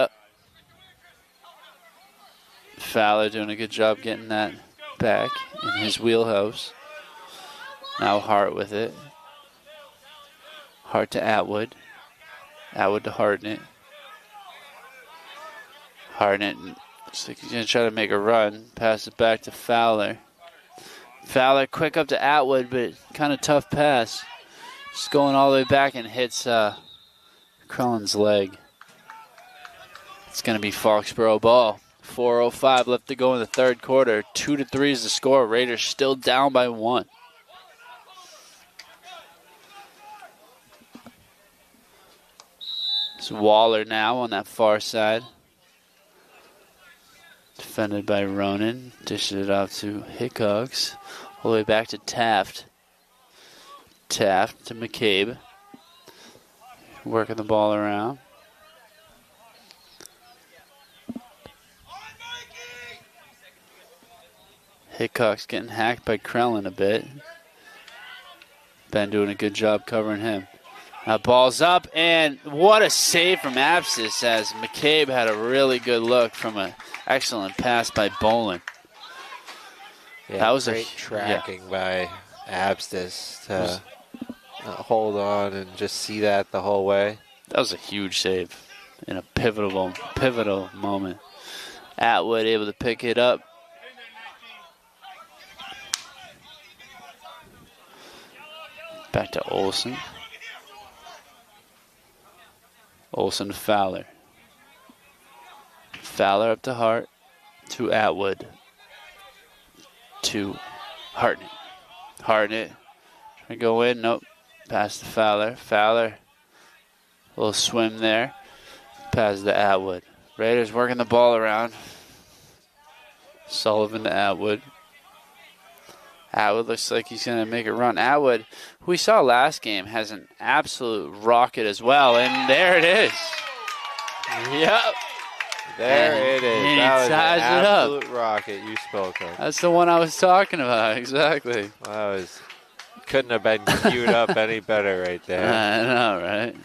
Fowler doing a good job getting that back in his wheelhouse. Now Hart with it. Hart to Atwood. Atwood to Hartnett. Hartnett looks like he's going to try to make a run. Pass it back to Fowler. Fowler quick up to Atwood, but kind of tough pass. Just going all the way back and hits Crellin's leg. It's going to be Foxboro ball. 4:05 left to go in the third quarter. 2-3 is the score. Raiders still down by 1. It's Waller now on that far side. Defended by Ronan. Dishes it off to Hickox. All the way back to Taft. Taft to McCabe. Working the ball around. Hickox getting hacked by Krellin a bit. Ben doing a good job covering him. Now ball's up, and what a save from Abscess as McCabe had a really good look from an excellent pass by Bolin. Yeah, that was great tracking by Abscess to hold on and just see that the whole way. That was a huge save. in a pivotal moment. Atwood able to pick it up. Back to Olsen. Olsen to Fowler. Fowler up to Hart. To Atwood. To Hartnett. Hartnett. Trying to go in. Nope. Pass to Fowler. Fowler. A little swim there. Pass to Atwood. Raiders working the ball around. Sullivan to Atwood. Atwood looks like he's going to make a run. Atwood, who we saw last game, has an absolute rocket as well. And there it is. Yep. There it is. And he That was an ties it up. absolute rocket you spoke of. That's the one I was talking about. Exactly. Couldn't have been queued up any better right there. I know, right?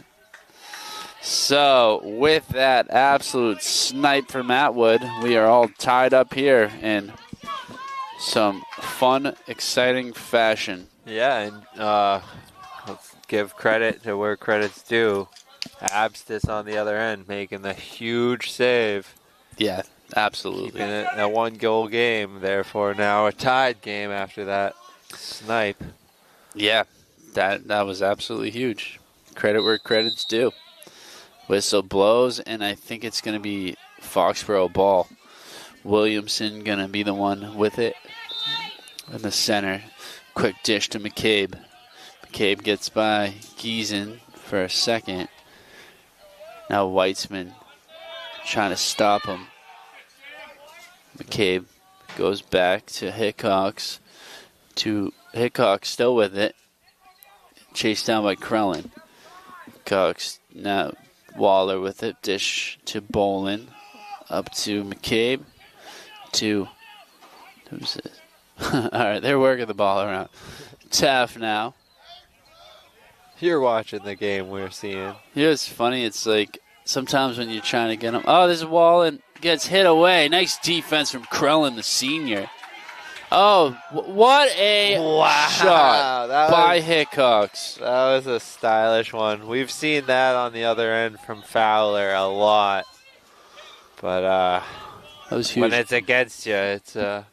So, with that absolute snipe from Atwood, we are all tied up here in some fun, exciting fashion. Yeah, and let's give credit to where credit's due. Abstis on the other end making the huge save. Yeah, absolutely. Keeping it a 1-goal game, therefore now a tied game after that snipe. Yeah, that was absolutely huge. Credit where credit's due. Whistle blows, and I think it's going to be Foxboro ball. Williamson going to be the one with it in the center. Quick dish to McCabe. McCabe gets by Giesen for a second. Now Weitzman trying to stop him. McCabe goes back to Hickox. Hickox still with it. Chased down by Krellin. Hickox now Waller with it. Dish to Bolin. Up to McCabe. To who's this? All right, they're working the ball around. Taff now. You're watching the game we're seeing. You know, it's funny. It's like sometimes when you're trying to get him. Oh, there's a wall and gets hit away. Nice defense from Krellin, the senior. Oh, what a shot by Hickox. That was a stylish one. We've seen that on the other end from Fowler a lot. But that was huge. when it's against you, it's a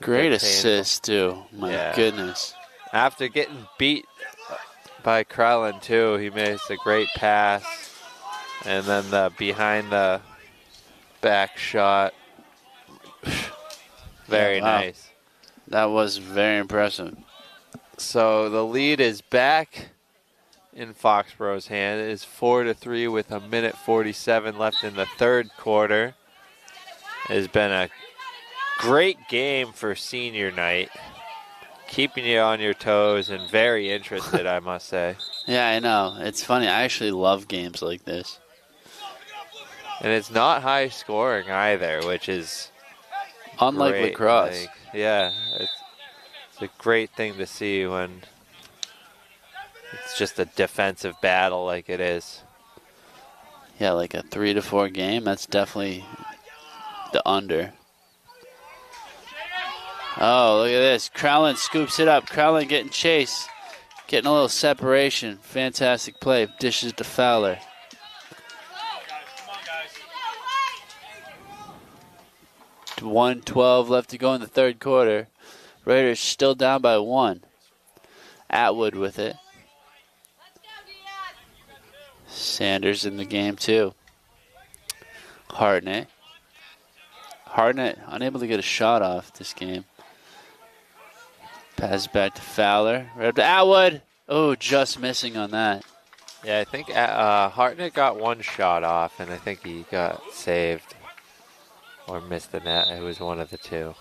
great bit assist, too. My goodness. After getting beat by Krellin, too, he makes a great pass. And then the behind the back shot. Very nice. That was very impressive. So the lead is back in Foxboro's hand. It is 4-3 with 1:47 left in the third quarter. It has been a great game for senior night. Keeping you on your toes and very interested, I must say. Yeah, I know. It's funny. I actually love games like this. And it's not high scoring either, which is unlike great. lacrosse. It's a great thing to see when it's just a defensive battle like it is. Yeah, like a 3-4 game. That's definitely the under. Oh, look at this. Krellin scoops it up. Krellin getting chased. Getting a little separation. Fantastic play. Dishes to Fowler. 1:12 left to go in the third quarter. Raiders still down by 1. Atwood with it. Sanders in the game too. Hartnett unable to get a shot off this game. Pass back to Fowler. Right up to Atwood. Oh, just missing on that. Yeah, I think Hartnett got one shot off, and I think he got saved or missed the net. It was one of the two.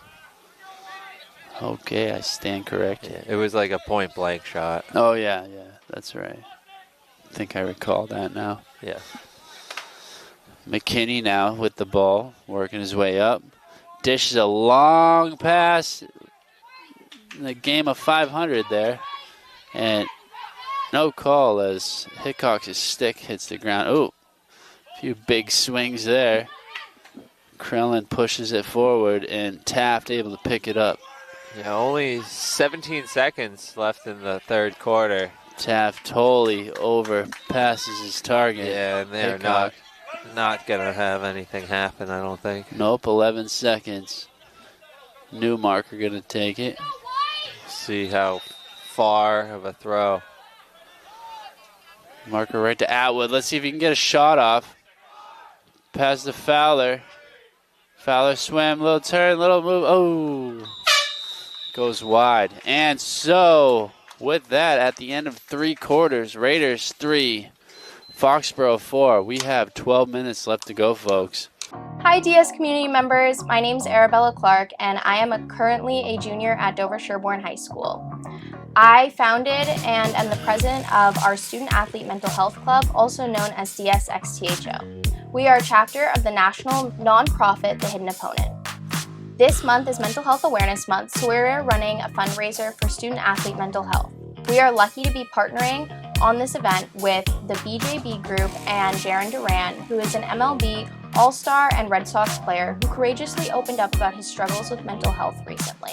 Okay, I stand corrected. Yeah, it was like a point-blank shot. Oh, yeah, that's right. I think I recall that now. Yeah. McKinney now with the ball, working his way up. Dishes a long pass in the game of 500 there. And no call as Hickox's stick hits the ground. Oh, a few big swings there. Krellin pushes it forward, and Taft able to pick it up. Yeah, only 17 seconds left in the third quarter. Taft totally overpasses his target. Yeah, and they're Hickok. not going to have anything happen, I don't think. Nope, 11 seconds. Newmark are going to take it. See how far of a throw. Marker right to Atwood. Let's see if he can get a shot off. Pass to Fowler. Fowler swam, little turn, little move. Oh, goes wide. And so, with that, at the end of 3 quarters, Raiders 3, Foxboro 4. We have 12 minutes left to go, folks. Hi DS community members, my name is Arabella Clark and I am currently a junior at Dover-Sherborn High School. I founded and am the president of our Student Athlete Mental Health Club, also known as DSXTHO. We are a chapter of the national nonprofit The Hidden Opponent. This month is Mental Health Awareness Month, so we're running a fundraiser for student athlete mental health. We are lucky to be partnering on this event with the BJB Group and Jaron Duran, who is an MLB All-Star and Red Sox player who courageously opened up about his struggles with mental health recently.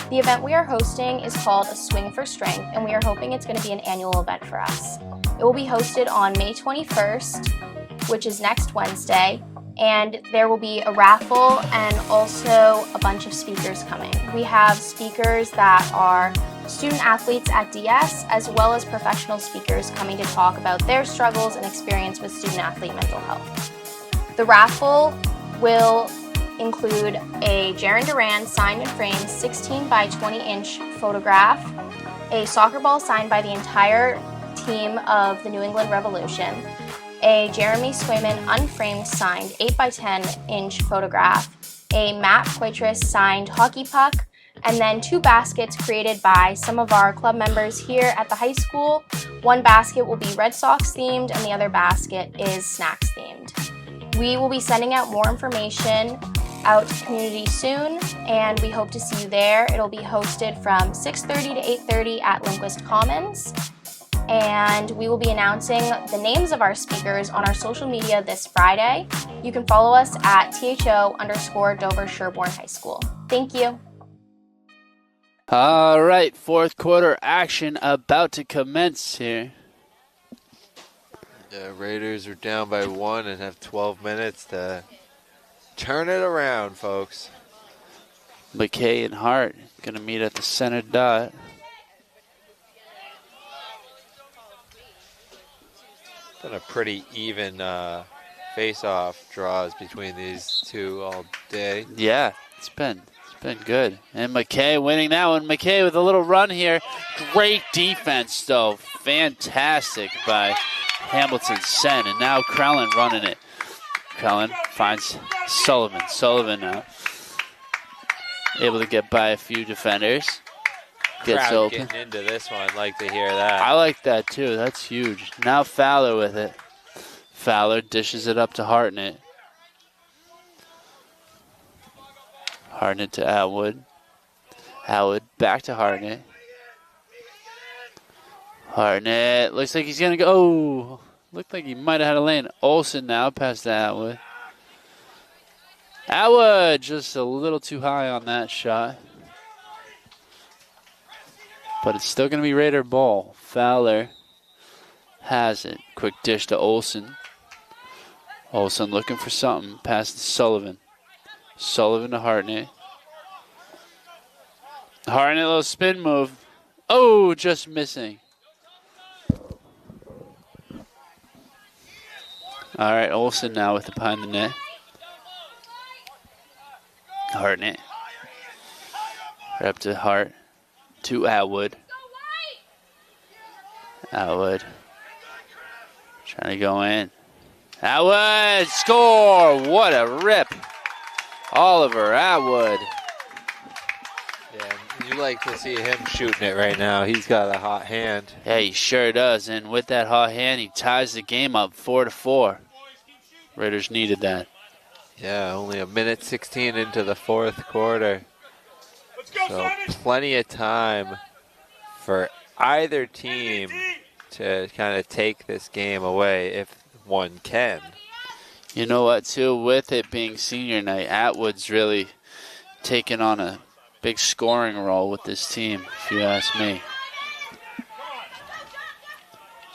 The event we are hosting is called A Swing for Strength, and we are hoping it's going to be an annual event for us. It will be hosted on May 21st, which is next Wednesday, and there will be a raffle and also a bunch of speakers coming. We have speakers that are student athletes at DS, as well as professional speakers coming to talk about their struggles and experience with student athlete mental health. The raffle will include a Jaron Duran signed and framed 16 by 20 inch photograph, a soccer ball signed by the entire team of the New England Revolution, a Jeremy Swayman unframed signed 8 by 10 inch photograph, a Matt Poitras signed hockey puck, and then 2 baskets created by some of our club members here at the high school. One basket will be Red Sox themed and the other basket is snacks themed. We will be sending out more information out to the community soon, and we hope to see you there. It'll be hosted from 6:30 to 8:30 at Lindquist Commons, and we will be announcing the names of our speakers on our social media this Friday. You can follow us at @THO_Dover-Sherborn High School. Thank you. All right, 4th quarter action about to commence here. The Raiders are down by 1 and have 12 minutes to turn it around, folks. McKay and Hart going to meet at the center dot. Been a pretty even face-off draws between these two all day. Yeah, it's been good. And McKay winning that one. McKay with a little run here. Great defense, though. Fantastic by Hamilton Sen. And now Krellin running it. Krellin finds Sullivan. Sullivan now able to get by a few defenders. Gets Crowd open. getting into this one. I'd like to hear that. I like that, too. That's huge. Now Fowler with it. Fowler dishes it up to Hartnett. Hartnett to Atwood. Atwood back to Hartnett. Hartnett looks like he's going to go. Oh, looked like he might have had a lane. Olsen now past to Atwood. Atwood just a little too high on that shot. But it's still going to be Raider ball. Fowler has it. Quick dish to Olsen. Olsen looking for something. Pass to Sullivan. Sullivan to Hartnett. Hartnett, little spin move. Oh, just missing. All right, Olsen now with it behind the net. Hartnett. Right up to Hart. To Atwood. Atwood. Trying to go in. Atwood, score! What a rip. Oliver Atwood. Yeah, you like to see him shooting it right now. He's got a hot hand. Yeah, he sure does. And with that hot hand, he ties the game up 4-4. Raiders needed that. Yeah, only a minute 16 into the 4th quarter. So plenty of time for either team to kind of take this game away if one can. You know what, too? With it being senior night, Atwood's really taken on a big scoring role with this team, if you ask me.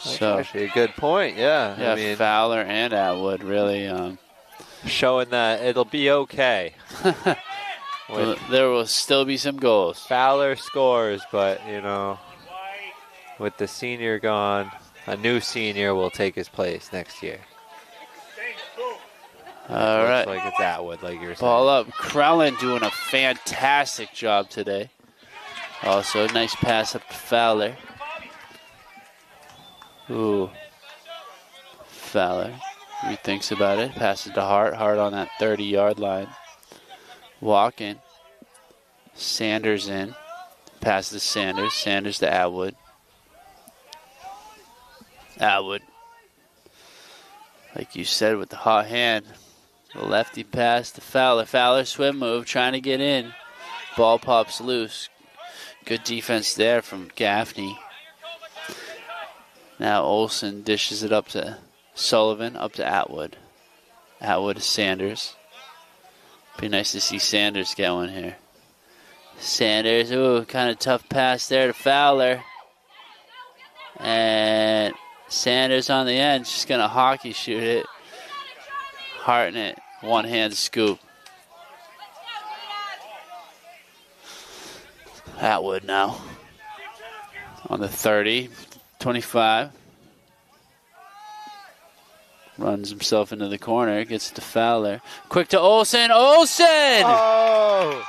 So Actually, a good point. Yeah. yeah, I mean, Fowler and Atwood really. showing that it'll be okay. There will still be some goals. Fowler scores, but with the senior gone, a new senior will take his place next year. All Looks right. like it's Atwood, like you were saying. Ball up. Crowlin doing a fantastic job today. Also, nice pass up to Fowler. Ooh. Fowler rethinks about it. Passes to Hart. Hart on that 30-yard line. Walking. Sanders in. Pass to Sanders. Sanders to Atwood. Atwood. Like you said, with the hot hand. The lefty pass to Fowler. Fowler swim move, trying to get in. Ball pops loose. Good defense there from Gaffney. Now Olsen dishes it up to Sullivan, up to Atwood. Atwood to Sanders. Be nice to see Sanders get one here. Sanders, ooh, kind of tough pass there to Fowler. And Sanders on the end, just going to hockey shoot it. Hartnett, one-hand scoop. Atwood now on the 30, 25. Runs himself into the corner, gets to Fowler. Quick to Olsen. Olsen! Oh!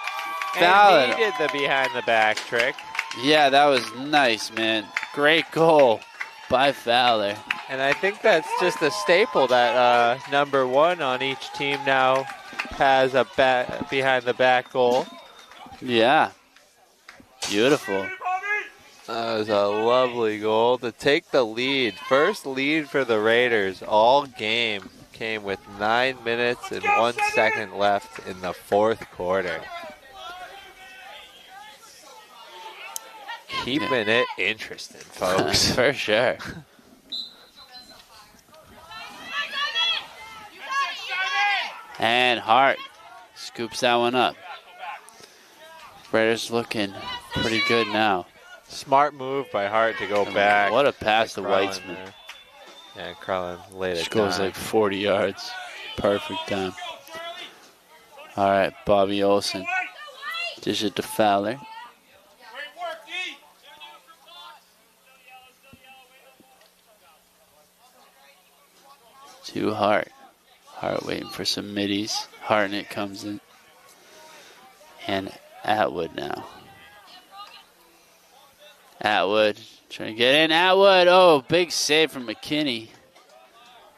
Fowler. And he did the behind-the-back trick. Yeah, that was nice, man. Great goal by Fowler. And I think that's just a staple that number one on each team now has a behind-the-back goal. Yeah. Beautiful. That was a lovely goal to take the lead. First lead for the Raiders all game came with 9 minutes and 1 second left in the fourth quarter. Keeping it interesting, folks. For sure. And Hart scoops that one up. Raiders looking pretty good now. Smart move by Hart to go back. What a pass to Weitzman. There. Yeah, Carlin laid it Just goes down. like 40 yards. Perfect time. All right, Bobby Olsen. Dish it to Fowler. To Hart. Hart waiting for some middies. Hartnett comes in. And Atwood now. Atwood trying to get in. Atwood. Oh, big save from McKinney.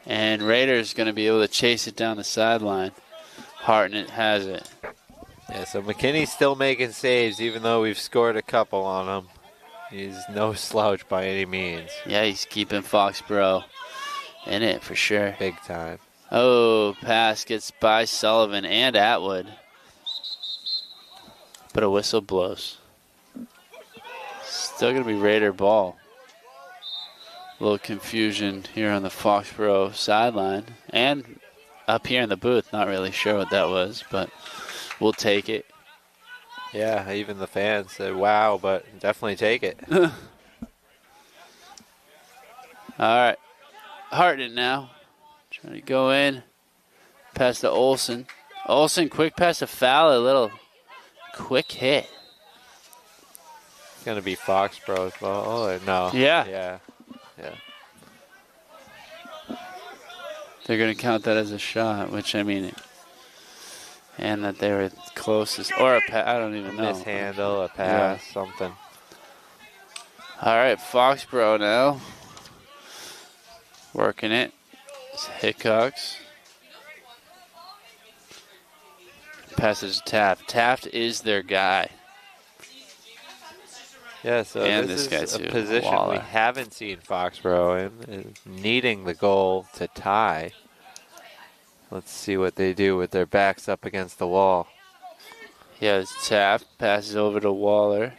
And Raiders going to be able to chase it down the sideline. Hartnett has it. Yeah, so McKinney's still making saves even though we've scored a couple on him. He's no slouch by any means. Yeah, he's keeping Foxboro in it for sure. Big time. Oh, pass gets by Sullivan and Atwood. But a whistle blows. Still going to be Raider ball. A little confusion here on the Foxboro sideline. And up here in the booth, not really sure what that was, but we'll take it. Yeah, even the fans said, wow, but definitely take it. All right. Hartnett now. Trying to go in. Pass to Olsen. Olsen, quick pass to Fowler. A little quick hit. It's going to be Foxboro's ball. Or no. Yeah. Yeah. They're going to count that as a shot, which, I mean, and that they were closest. Or a pass. I don't even know. Mishandle, a pass, something. All right, Foxboro now. Working it. It's Hickox. Passes to Taft. Taft is their guy. Yeah, so And this this is guy a too, position we Waller. haven't seen Foxboro in, needing the goal to tie. Let's see what they do with their backs up against the wall. Yeah, it's Taft. Passes over to Waller.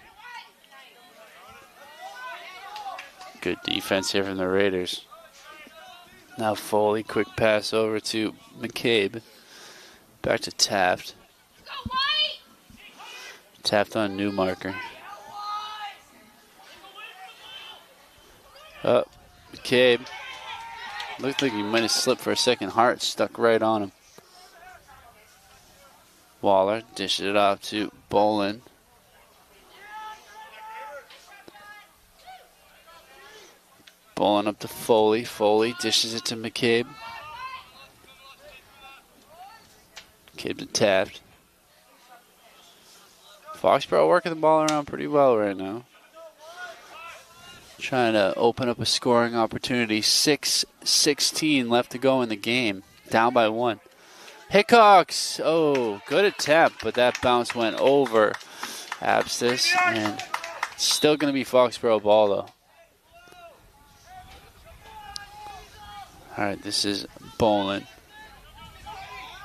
Good defense here from the Raiders. Now Foley, quick pass over to McCabe. Back to Taft. Taft on new marker. Oh, McCabe. Looked like he might have slipped for a second. Hart stuck right on him. Waller dishes it off to Bolin. Bolin up to Foley. Foley dishes it to McCabe. McCabe's tapped. Foxboro working the ball around pretty well right now. Trying to open up a scoring opportunity. 6:16 left to go in the game. Down by 1. Hickox. Oh, good attempt, but that bounce went over Abstis. And still going to be Foxboro ball, though. All right, this is Bolin.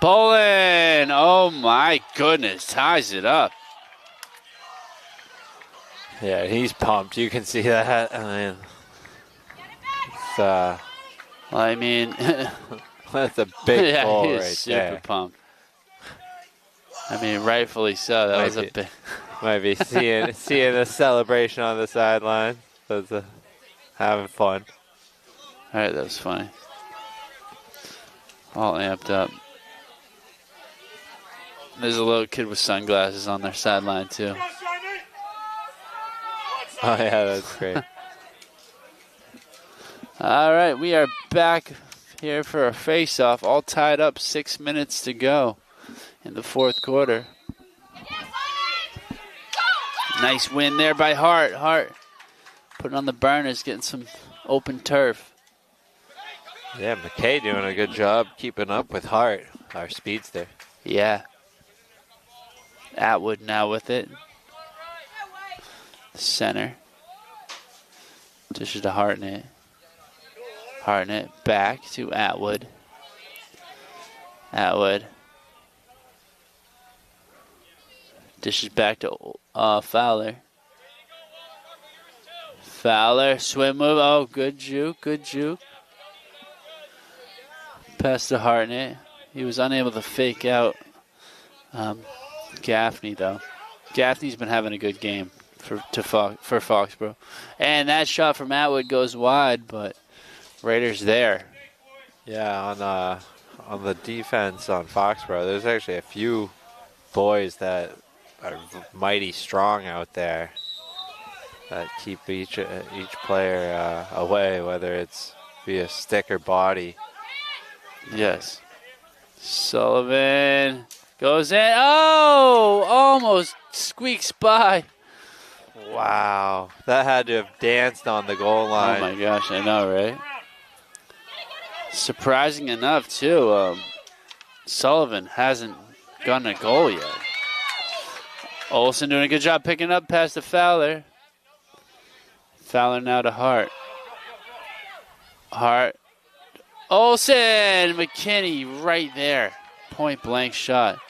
Bolin! Oh, my goodness. Ties it up. Yeah, he's pumped. You can see that. I mean, that's a big yeah, goal he is right super there. pumped. I mean, rightfully so. That was a big. Might be seeing the celebration on the sideline. That's having fun. All right, that was funny. All amped up. There's a little kid with sunglasses on their sideline too. Oh yeah, that's great. All right, we are back here for a face-off. All tied up. 6 minutes to go in the fourth quarter. Nice win there by Hart. Hart putting on the burners, getting some open turf. Yeah, McKay doing a good job keeping up with Hart, our speedster. Yeah. Atwood now with it. Center. Dishes to Hartnett. Hartnett back to Atwood. Atwood. Dishes back to Fowler. Fowler, swim move. Oh, good juke, good juke. Pass to Hartnett. He was unable to fake out Gaffney, though. Gaffney's been having a good game for Foxboro. And that shot from Atwood goes wide, but Raiders there. Yeah, on the defense on Foxboro, there's actually a few boys that are mighty strong out there that keep each player away, whether it's via stick or body. Yes. Sullivan goes in. Oh, almost squeaks by. Wow, that had to have danced on the goal line. Oh my gosh, I know, right? Surprising enough, too, Sullivan hasn't gotten a goal yet. Olsen doing a good job picking up past the Fowler. Fowler now to Hart. Hart. Olsen! McKinney right there. Point blank shot.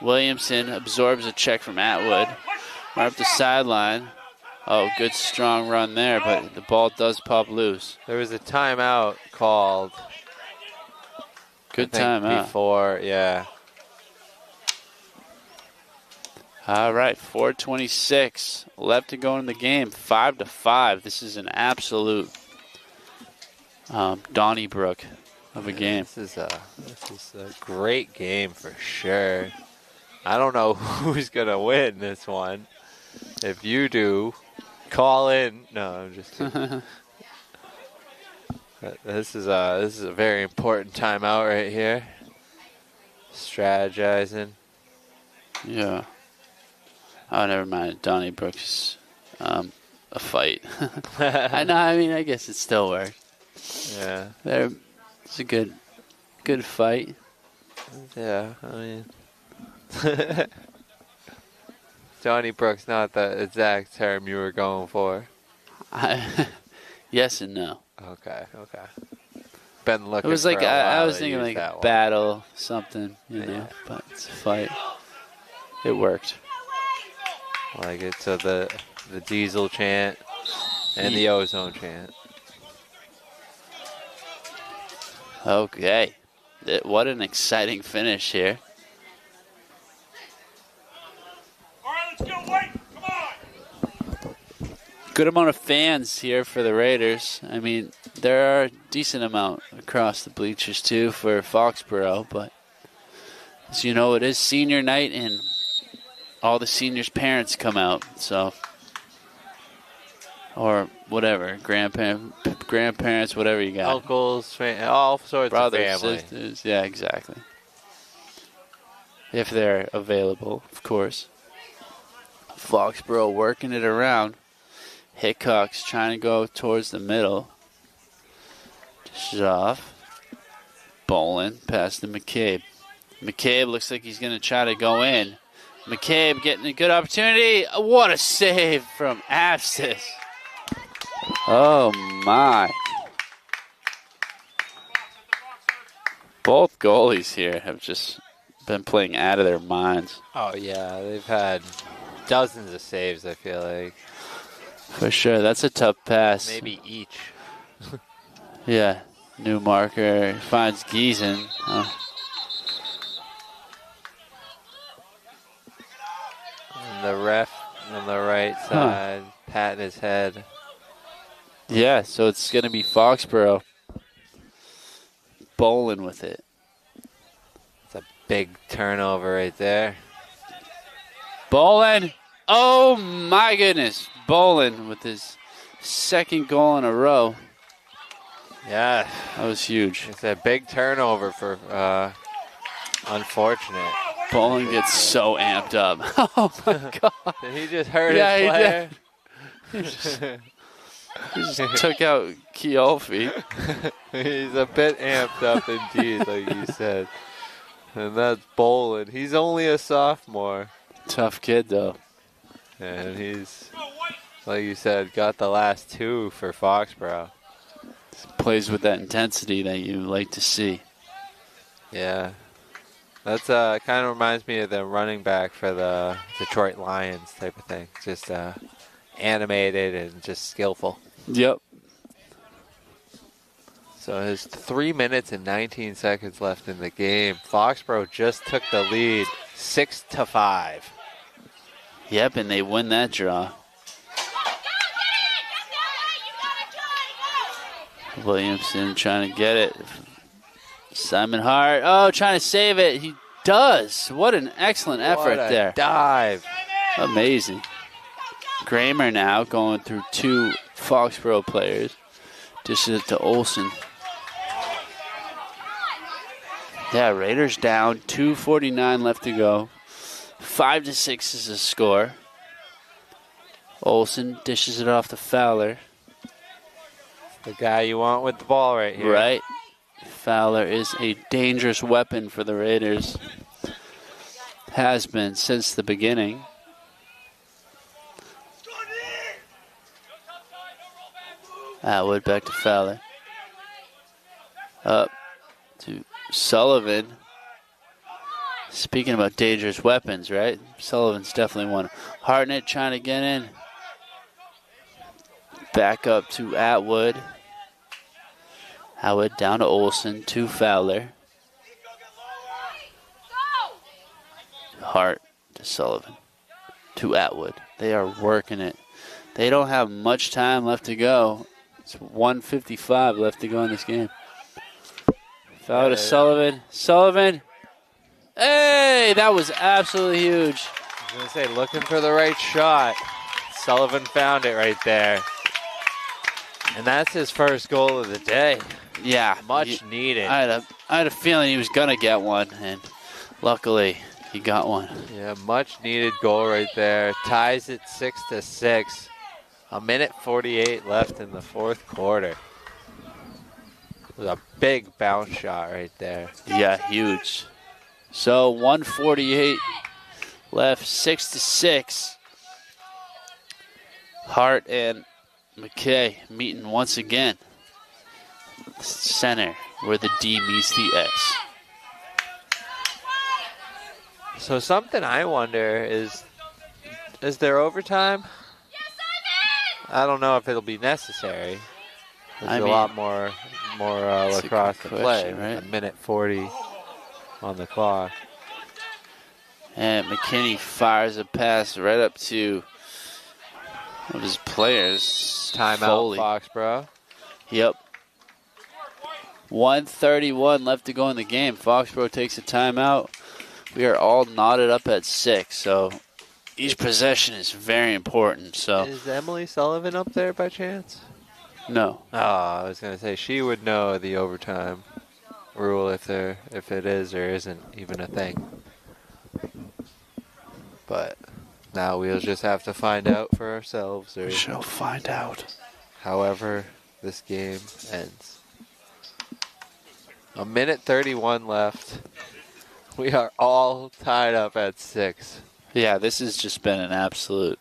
Williamson absorbs a check from Atwood. Right up the sideline. Oh, good strong run there, but the ball does pop loose. There was a timeout called. Good timeout. Before, yeah. All right, 4:26 left to go in the game. 5-5. This is an absolute Donnybrook of a game. This is a great game for sure. I don't know who's gonna win this one. If you do, call in. No, I'm just kidding. This is a very important timeout right here. Strategizing. Yeah. Oh, never mind. Donnybrook's a fight. I know. I mean, I guess it still worked. Yeah. It's a good fight. Yeah. I mean, Donnybrook's not the exact term you were going for. Yes and no. Okay. Been looking. It was for like a while I was to thinking use like that one. battle something, you know, Yeah. but it's a fight. It worked. Like it's the diesel chant and the ozone chant. Okay. What an exciting finish here. All right, let's go, White. Come on. Good amount of fans here for the Raiders. I mean, there are a decent amount across the bleachers too for Foxboro, but as you know, it is senior night and all the seniors' parents come out, so or whatever, grandparents, whatever you got. Uncles, all sorts Brothers, of family. sisters, yeah, exactly. If they're available, of course. Foxboro working it around. Hickok's trying to go towards the middle. Dishes off. Bolin past to McCabe. McCabe looks like he's going to try to go in. McCabe getting a good opportunity. What a save from Apsis. Oh, my. Both goalies here have just been playing out of their minds. Oh, yeah. They've had dozens of saves, I feel like. For sure. That's a tough pass. Maybe each. Yeah. New marker. Finds Giesen. And the ref on the right side, patting his head. Yeah, so it's going to be Foxboro bowling with it. It's a big turnover right there. Bolin. Oh, my goodness. Bolin with his second goal in a row. Yeah. That was huge. It's a big turnover for unfortunate. Bolin gets so amped up. Oh, my God. Did he just hurt Yeah, his he player? He just took out Chiolfi. He's a bit amped up indeed, like you said. And that's Bolin. He's only a sophomore. Tough kid, though. And he's, like you said, got the last two for Foxboro. Plays with that intensity that you like to see. Yeah. That's kind of reminds me of the running back for the Detroit Lions type of thing. Just animated and just skillful. Yep. So there's 3 minutes and 19 seconds left in the game. Foxboro just took the lead 6-5. Yep, and they win that draw. Williamson trying to get it. Simon Hart, trying to save it. He does. What an excellent effort What a there. dive. Amazing. Kramer now going through two Foxboro players. Dishes it to Olsen. Yeah, Raiders down. 2:49 left to go. 5-6 is the score. Olsen dishes it off to Fowler. The guy you want with the ball right here. Right. Fowler is a dangerous weapon for the Raiders. Has been since the beginning. Atwood back to Fowler. Up to Sullivan. Speaking about dangerous weapons, right? Sullivan's definitely one. Hartnett trying to get in. Back up to Atwood. Atwood down to Olsen, to Fowler. Hart to Sullivan, to Atwood. They are working it. They don't have much time left to go. It's 1:55 left to go in this game. Fowler to Sullivan. Sullivan. Hey, that was absolutely huge. I was going to say, looking for the right shot. Sullivan found it right there. And that's his first goal of the day. Yeah. Much needed. I had a feeling he was going to get one, and luckily he got one. Yeah, much needed goal right there. Ties it 6-6. 1:48 left in the fourth quarter. It was a big bounce shot right there. Yeah, huge. So 1:48 left, 6-6. Hart and McKay meeting once again. Center, where the D meets the S. So something I wonder is there overtime? I don't know if it'll be necessary. There's a lot more lacrosse to play. Right? 1:40 on the clock. And McKinney fires a pass right up to one of his players. Timeout, Foley. Foxboro. Yep. 1:31 left to go in the game. Foxboro takes a timeout. We are all knotted up at 6, so each possession is very important. So Is Emily Sullivan up there by chance? no. Oh, I was going to say she would know the overtime rule if it is or isn't even a thing. But now we'll just have to find out for ourselves, or We shall find out. however this game ends. A minute 31 left. We are all tied up at 6. Yeah, this has just been an absolute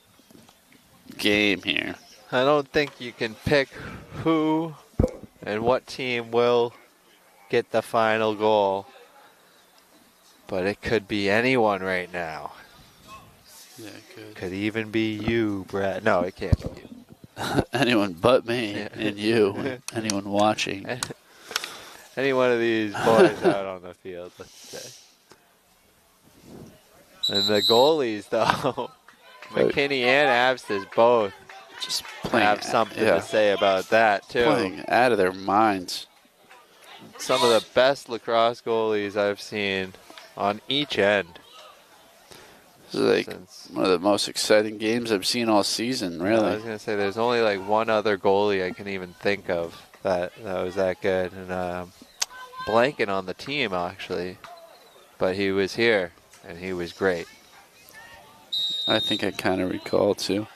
game here. I don't think you can pick who and what team will get the final goal, but it could be anyone right now. Yeah, good. Could even be you, Brad. No, it can't be you. Anyone but me Yeah. and you. Anyone watching. Any one of these boys out on the field, let's say. And the goalies, though, McKinney and Abstis both Just playing. have something yeah, to say about that, too. playing out of their minds. Some of the best lacrosse goalies I've seen on each end. This is like Since, one of the most exciting games I've seen all season, I really. was going to say, there's only like one other goalie I can even think of that was that good. And blanking on the team, actually. But he was here, and he was great. I think I kind of recall, too.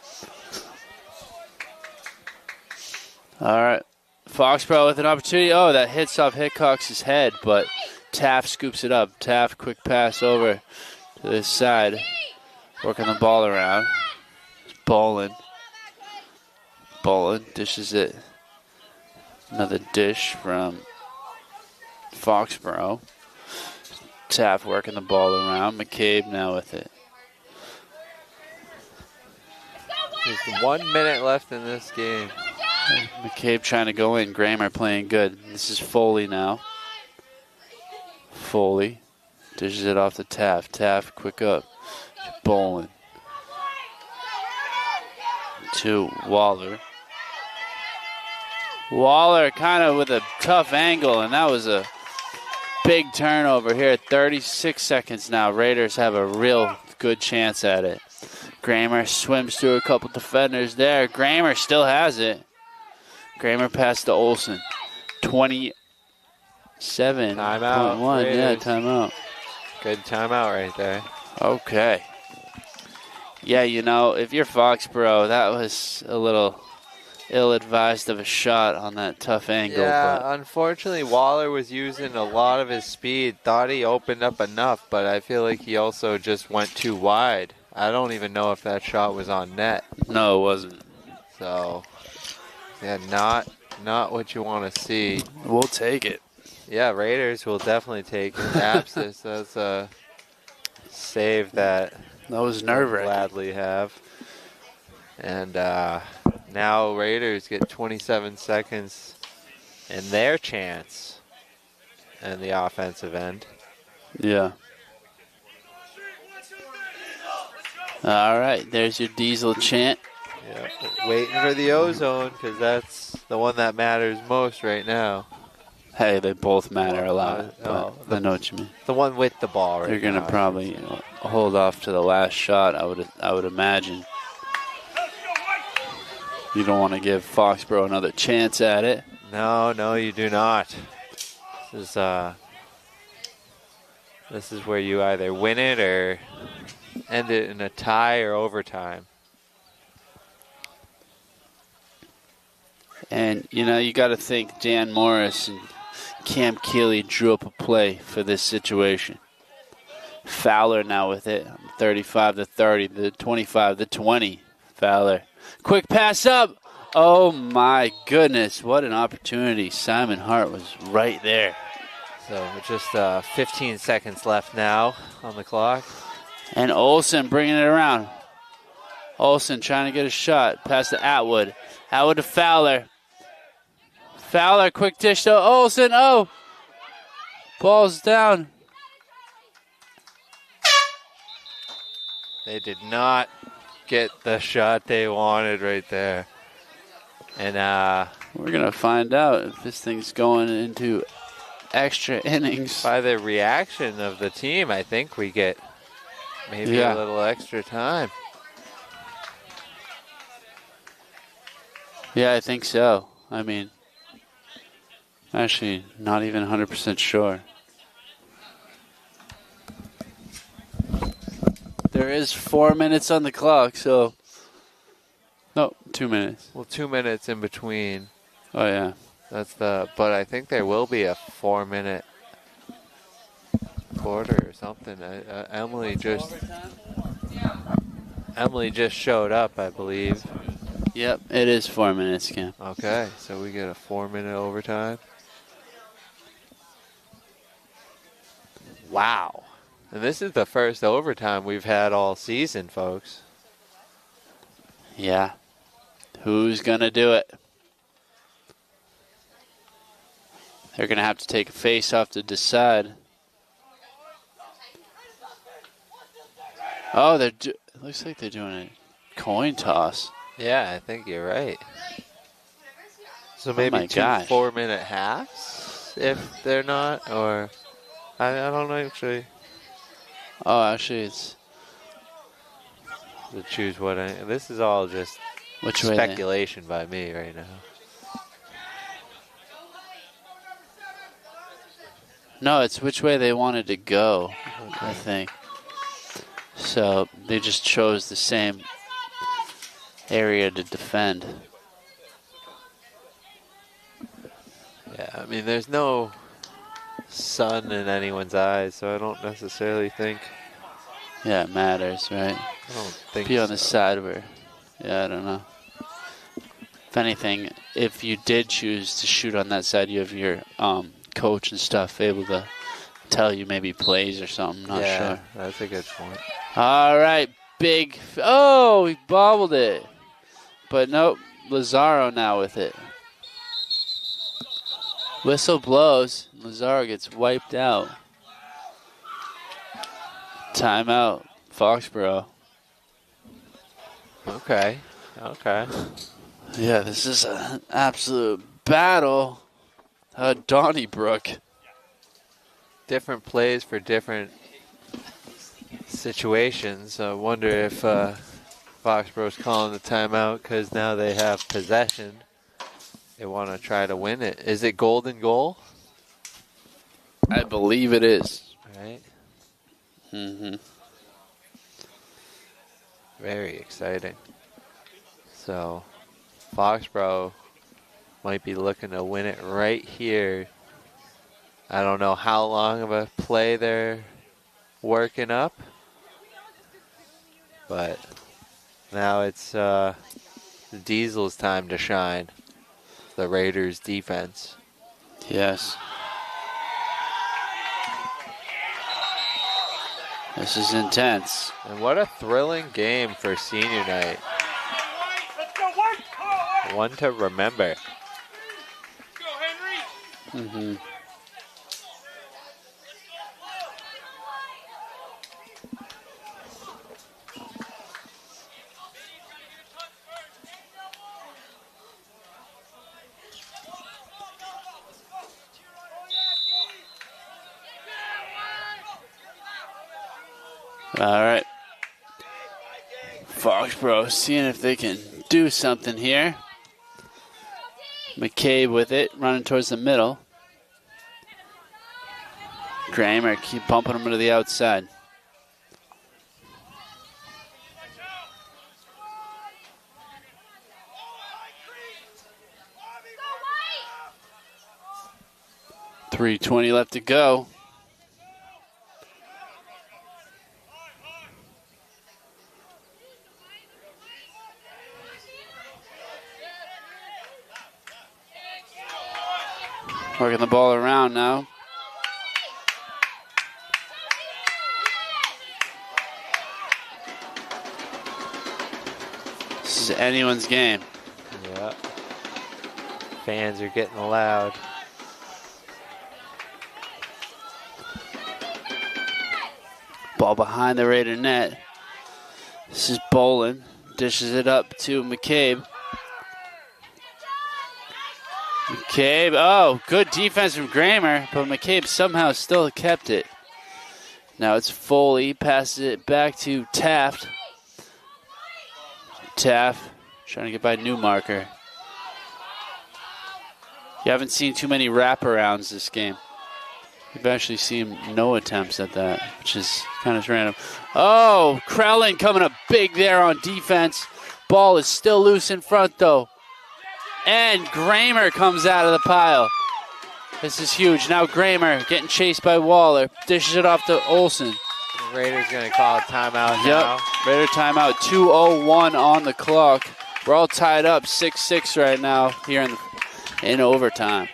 All right. Foxborough with an opportunity. Oh, that hits off Hickox's head, but Taft scoops it up. Taft, quick pass over to this side. Working the ball around. Bolin. Bolin dishes it. Another dish from Foxborough. Taft working the ball around. McCabe now with it. There's 1 minute left in this game. McCabe trying to go in. Grammer playing good. This is Foley now. Foley dishes it off to Taft. Taft, quick up. Bolin. To Waller. Waller kind of with a tough angle, and that was a big turnover here. 36 seconds now. Raiders have a real good chance at it. Grammer swims through a couple defenders there. Grammer still has it. Grammer passed to Olsen. 27.1. Timeout, Yeah, Raiders. timeout. Good timeout right there. Okay. Yeah, you know, if you're Foxborough, that was a little ill-advised of a shot on that tough angle. Yeah, But unfortunately, Waller was using a lot of his speed. Thought he opened up enough, but I feel like he also just went too wide. I don't even know if that shot was on net. no, it wasn't. So, yeah, not what you want to see. We'll take it. Yeah, Raiders will definitely take it. Abscess, that's a save that That was they'll nerve-wracking. gladly have. And now Raiders get 27 seconds in their chance in the offensive end. Yeah. All right, there's your Diesel chant. Yeah, waiting for the ozone because that's the one that matters most right now. Hey, they both matter a lot. Oh, But I know what you mean. The one with the ball right You're gonna now. probably hold off to the last shot. I would imagine. You don't want to give Foxborough another chance at it. No, you do not. This is where you either win it or end it in a tie or overtime. And you know you got to think Dan Morris and Cam Keeley drew up a play for this situation. Fowler now with it, 35-30, the 25-20. Fowler, quick pass up. Oh my goodness, what an opportunity! Simon Hart was right there. So just 15 seconds left now on the clock. And Olsen bringing it around. Olsen trying to get a shot. Pass to Atwood. Atwood to Fowler. Fowler, quick dish to Olsen. Oh! Ball's down. They did not get the shot they wanted right there. And We're going to find out if this thing's going into extra innings. By the reaction of the team, I think we get maybe a little extra time. Yeah, I think so. I mean, actually, not even 100% sure. There is 4 minutes on the clock, so... No, 2 minutes. Well, 2 minutes in between. Oh, yeah. But I think there will be a 4-minute quarter or something. Emily just showed up, I believe. Yep, it is 4 minutes, Cam. Okay, so we get a 4-minute overtime. Wow. And this is the first overtime we've had all season, folks. Yeah. Who's going to do it? They're going to have to take a face-off to decide. Oh, it looks like they're doing a coin toss. Yeah, I think you're right. So maybe my 2 gosh. 4-minute halves if they're not, or I don't know actually. Oh, actually, it's... To choose what this is all just Which way speculation by me right now. No, it's which way they wanted to go, I think. So they just chose the same area to defend. Yeah, I mean, there's no sun in anyone's eyes, so I don't necessarily think. Yeah, it matters, right? I don't think Be on the so. side where, yeah, I don't know. If anything, if you did choose to shoot on that side, you have your coach and stuff able to tell you maybe plays or something. Not sure. That's a good point. All right, big. Oh, he bobbled it. But nope, Lazaro now with it. Whistle blows. Lazaro gets wiped out. Timeout, Foxboro. Okay. Yeah, this is an absolute battle. Donnybrook. Different plays for different situations. I wonder if Foxboro's calling the timeout because now they have possession. They want to try to win it. Is it golden goal? I believe it is. Right. Mm-hmm. Very exciting. So, Foxborough might be looking to win it right here. I don't know how long of a play they're working up, but now it's the Diesel's time to shine. The Raiders' defense. Yes. This is intense. And what a thrilling game for senior night. Let's go, White! Come on, White! One to remember. Let's go, Henry! Mm-hmm. All right. Foxborough seeing if they can do something here. McCabe with it, running towards the middle. Kramer keep bumping him to the outside. .320 left to go. Working the ball around now. This is anyone's game. Yeah. Fans are getting loud. Ball behind the Raider net. This is Bolin. Dishes it up to McCabe. McCabe. Oh, good defense from Kramer, but McCabe somehow still kept it. Now it's Foley. Passes it back to Taft. Taft trying to get by Newmarker. You haven't seen too many wraparounds this game. We've actually seen no attempts at that, which is kind of random. Oh, Krellin coming up big there on defense. Ball is still loose in front, though. And Kramer comes out of the pile. This is huge. Now Kramer getting chased by Waller. Dishes it off to Olsen. The Raiders going to call a timeout now. Raider timeout. 2:01 on the clock. We're all tied up 6-6 right now here in overtime.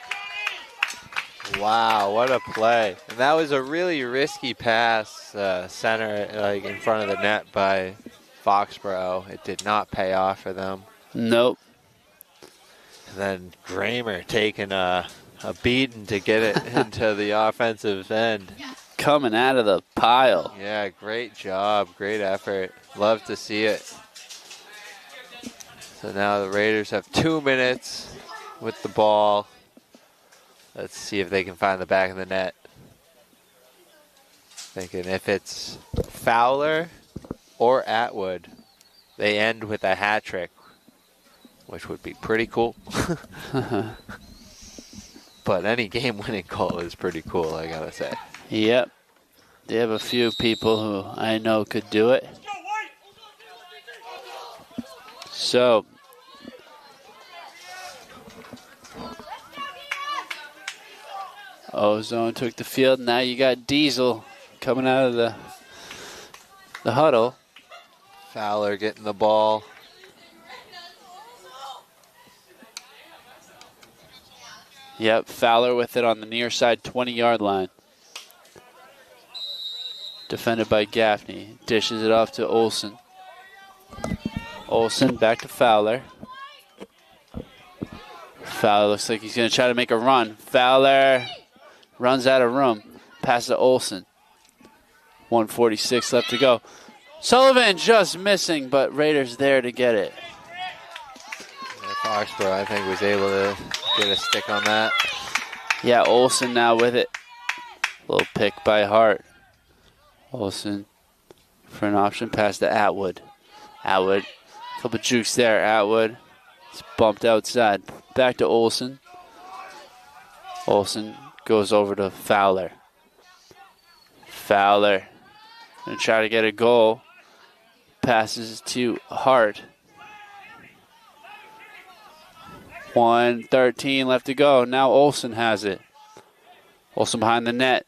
Wow, what a play. And that was a really risky pass center like in front of the net by Foxboro. It did not pay off for them. Nope. And then Kramer taking a beating to get it into the offensive end. Coming out of the pile. Yeah, great job, great effort. Love to see it. So now the Raiders have 2 minutes with the ball. Let's see if they can find the back of the net. Thinking if it's Fowler or Atwood, they end with a hat trick, which would be pretty cool. But any game-winning goal is pretty cool, I gotta say. Yep. They have a few people who I know could do it. So, Ozone took the field. Now you got Diesel coming out of the huddle. Fowler getting the ball. Yep, Fowler with it on the near side 20-yard line. Defended by Gaffney. Dishes it off to Olsen. Olsen back to Fowler. Fowler looks like he's going to try to make a run. Fowler runs out of room. Pass to Olsen. 1:46 left to go. Sullivan just missing, but Raiders there to get it. Foxborough, I think, was able to get a stick on that. Yeah, Olsen now with it. Little pick by Hart. Olsen for an option pass to Atwood. Atwood, couple jukes there. Atwood, it's bumped outside. Back to Olsen. Olsen goes over to Fowler. Fowler gonna try to get a goal. Passes to Hart. 1:13 left to go. Now Olsen has it. Olsen behind the net.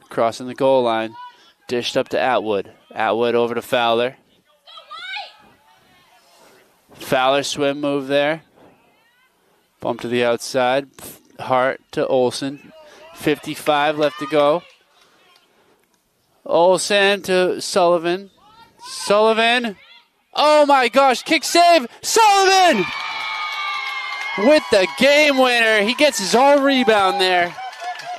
Crossing the goal line. Dished up to Atwood. Atwood over to Fowler. Fowler swim move there. Bump to the outside. Hart to Olsen. 55 left to go. Olsen to Sullivan. Sullivan. Oh my gosh, kick save. Sullivan with the game winner. He gets his own rebound there.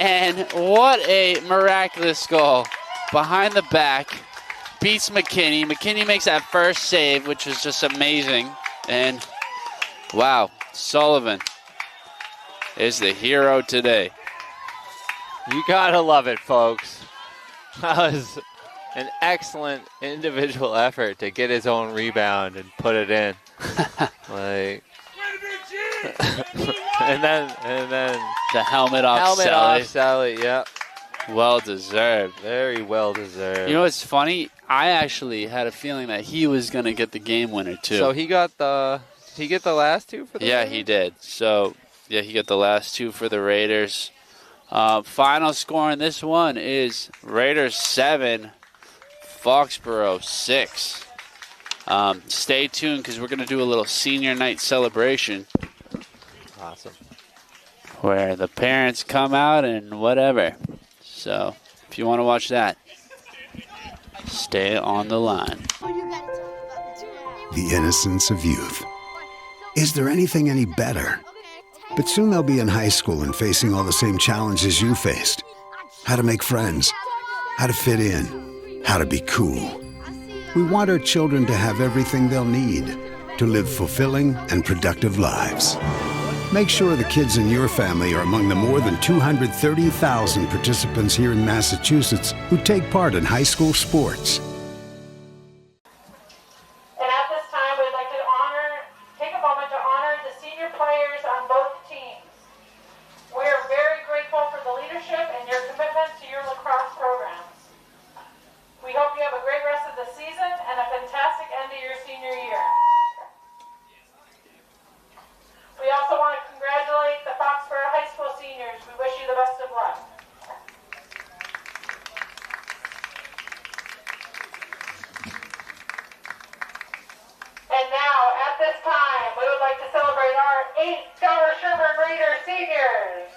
And what a miraculous goal. Behind the back. Beats McKinney. McKinney makes that first save, which was just amazing. And wow, Sullivan is the hero today. You gotta love it, folks. That was an excellent individual effort to get his own rebound and put it in. Like, and then the helmet off Sally, yeah. Well deserved. Very well deserved. You know what's funny? I actually had a feeling that he was going to get the game winner too. So he got the last two for the Yeah, Raiders? he did. So, yeah, he got the last two for the Raiders. Final score in this one is Raiders 7, Foxboro 6. Stay tuned because we're going to do a little senior night celebration. Awesome. Where the parents come out and whatever. So, if you want to watch that, stay on the line. The innocence of youth. Is there anything any better? But soon they'll be in high school and facing all the same challenges you faced. How to make friends, how to fit in, how to be cool. We want our children to have everything they'll need to live fulfilling and productive lives. Make sure the kids in your family are among the more than 230,000 participants here in Massachusetts who take part in high school sports. And at this time, we'd like to take a moment to honor the senior players on both teams. We are very grateful for the leadership and your commitment to your lacrosse programs. We hope you have a great rest of the season and a fantastic end to your senior year. We also want to congratulate the Foxboro High School seniors. We wish you the best of luck. And now, at this time, we would like to celebrate our 8 Dover-Sherborn Raider seniors.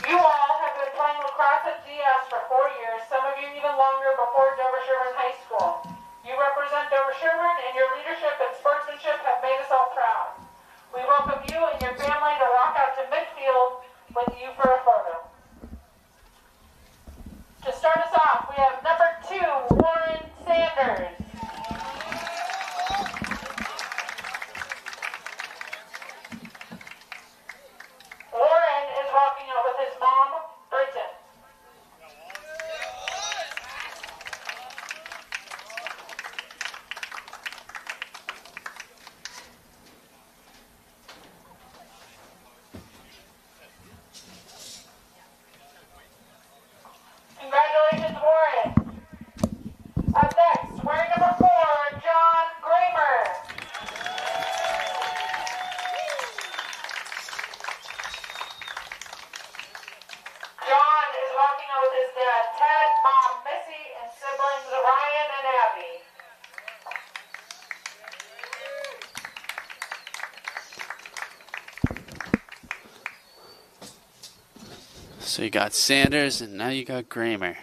You all have been playing lacrosse at DS for 4 years, some of you even longer before Dover-Sherborn High School. You represent Dover-Sherborn, and your leadership and sportsmanship have made us all proud. We welcome you and your family to walk out to midfield with you for a photo. To start us off, we have number 2, Warren Sanders. Warren is walking out with his mom, Britton. Congratulations, Warren. Up next, wearing number 4, John Kramer. John is walking out with his dad, Ted, mom, Missy, and siblings Ryan and Abby. So you got Sanders, and now you got Kramer.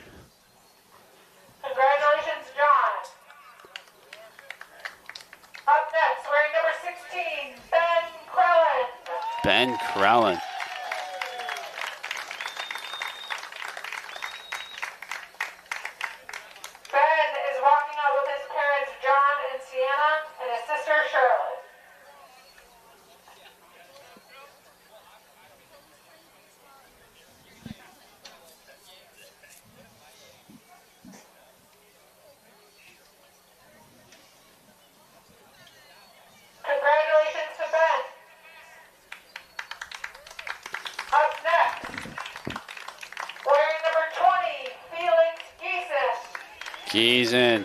Congratulations, John. Up next, wearing number 16, Ben Krellen. Ben Crowlin. Ben is walking out with his parents, John and Sienna, and his sister, Charlotte. Congratulations to Ben. Up next, wearing number 20, Felix Geeson. Giesen.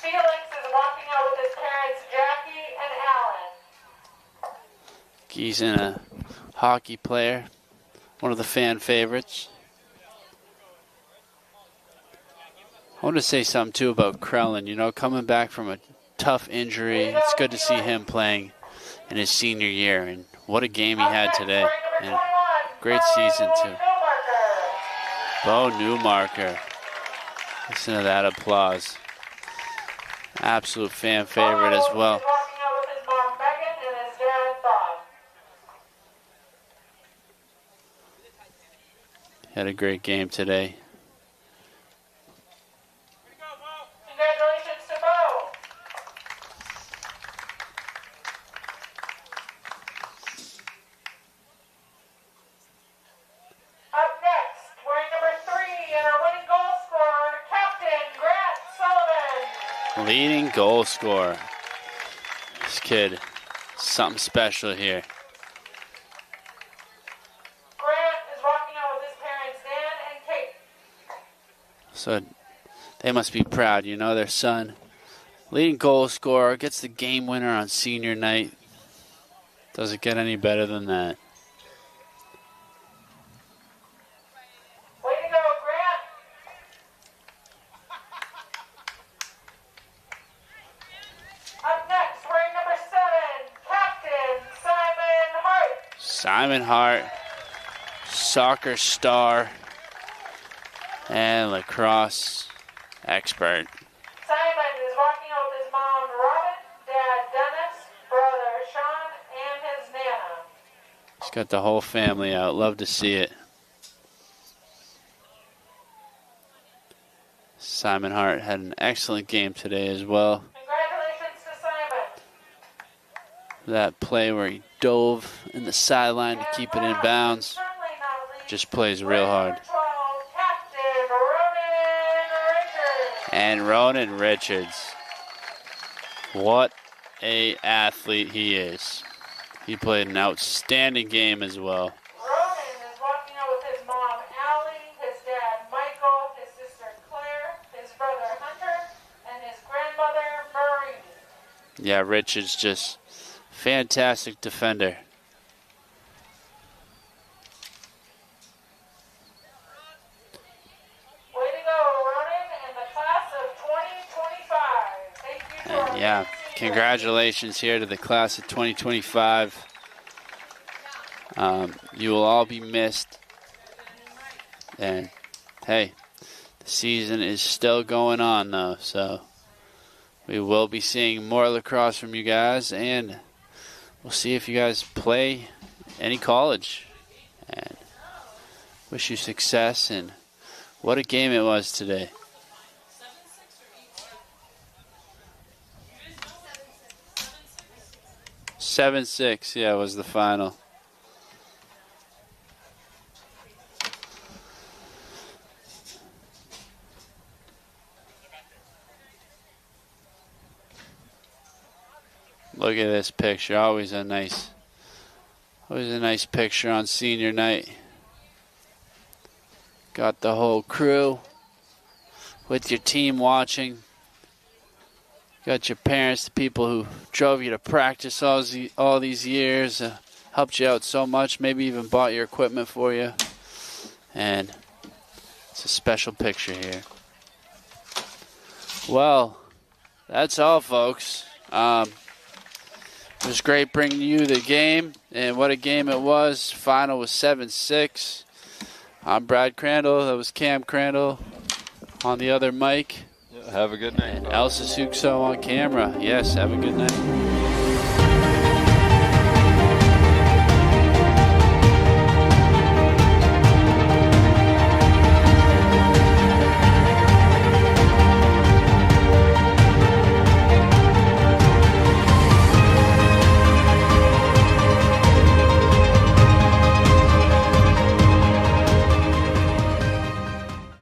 Felix is walking out with his parents, Jackie and Alan. Giesen, a hockey player, one of the fan favorites. I want to say something too about Krellin. You know, coming back from a tough injury, it's good to see him playing in his senior year. And what a game he had today. And great season too. Bo Newmarker. Listen to that applause. Absolute fan favorite as well. He's walking out with his mom, Megan, and his dad, Bob. Had a great game today. Congratulations to Bo. Up next, wearing number 3 and our winning goal scorer, Captain Grant Sullivan. Leading goal scorer. This kid, something special here. Grant is walking out with his parents, Dan and Kate. So they must be proud, you know, their son. Leading goal scorer, gets the game winner on senior night. Doesn't get any better than that. Way to go, Grant. Up next, wearing number 7, Captain Simon Hart. Simon Hart, soccer star and lacrosse expert. Simon is walking out with his mom, Robin, dad, Dennis, brother, Sean, and his Nana. He's got the whole family out. Love to see it. Simon Hart had an excellent game today as well. Congratulations to Simon. That play where he dove in the sideline to keep it in bounds. Certainly not least, Just plays real hard. number 12, Captain Ronan Richards. And Ronan Richards. What a athlete he is. He played an outstanding game as well. Ronan is walking out with his mom, Allie, his dad, Michael, his sister, Claire, his brother, Hunter, and his grandmother, Marie. Yeah, Richards just fantastic defender. Way to go, Ronan, and the class of 2025. Thank you to our Yeah, seniors. congratulations here to the class of 2025. You will all be missed. And hey, the season is still going on though, so we will be seeing more lacrosse from you guys, and we'll see if you guys play any college. And wish you success, and what a game it was today. 7-6, yeah, was the final. Look at this picture. Always a nice picture on senior night. Got the whole crew with your team watching. Got your parents, the people who drove you to practice all these years, helped you out so much, maybe even bought your equipment for you. And it's a special picture here. Well, that's all, folks. It was great bringing you the game, and what a game it was. Final was 7-6. I'm Brad Crandall. That was Cam Crandall on the other mic. Have a good night. And Elsa Sukso on camera. Yes, have a good night.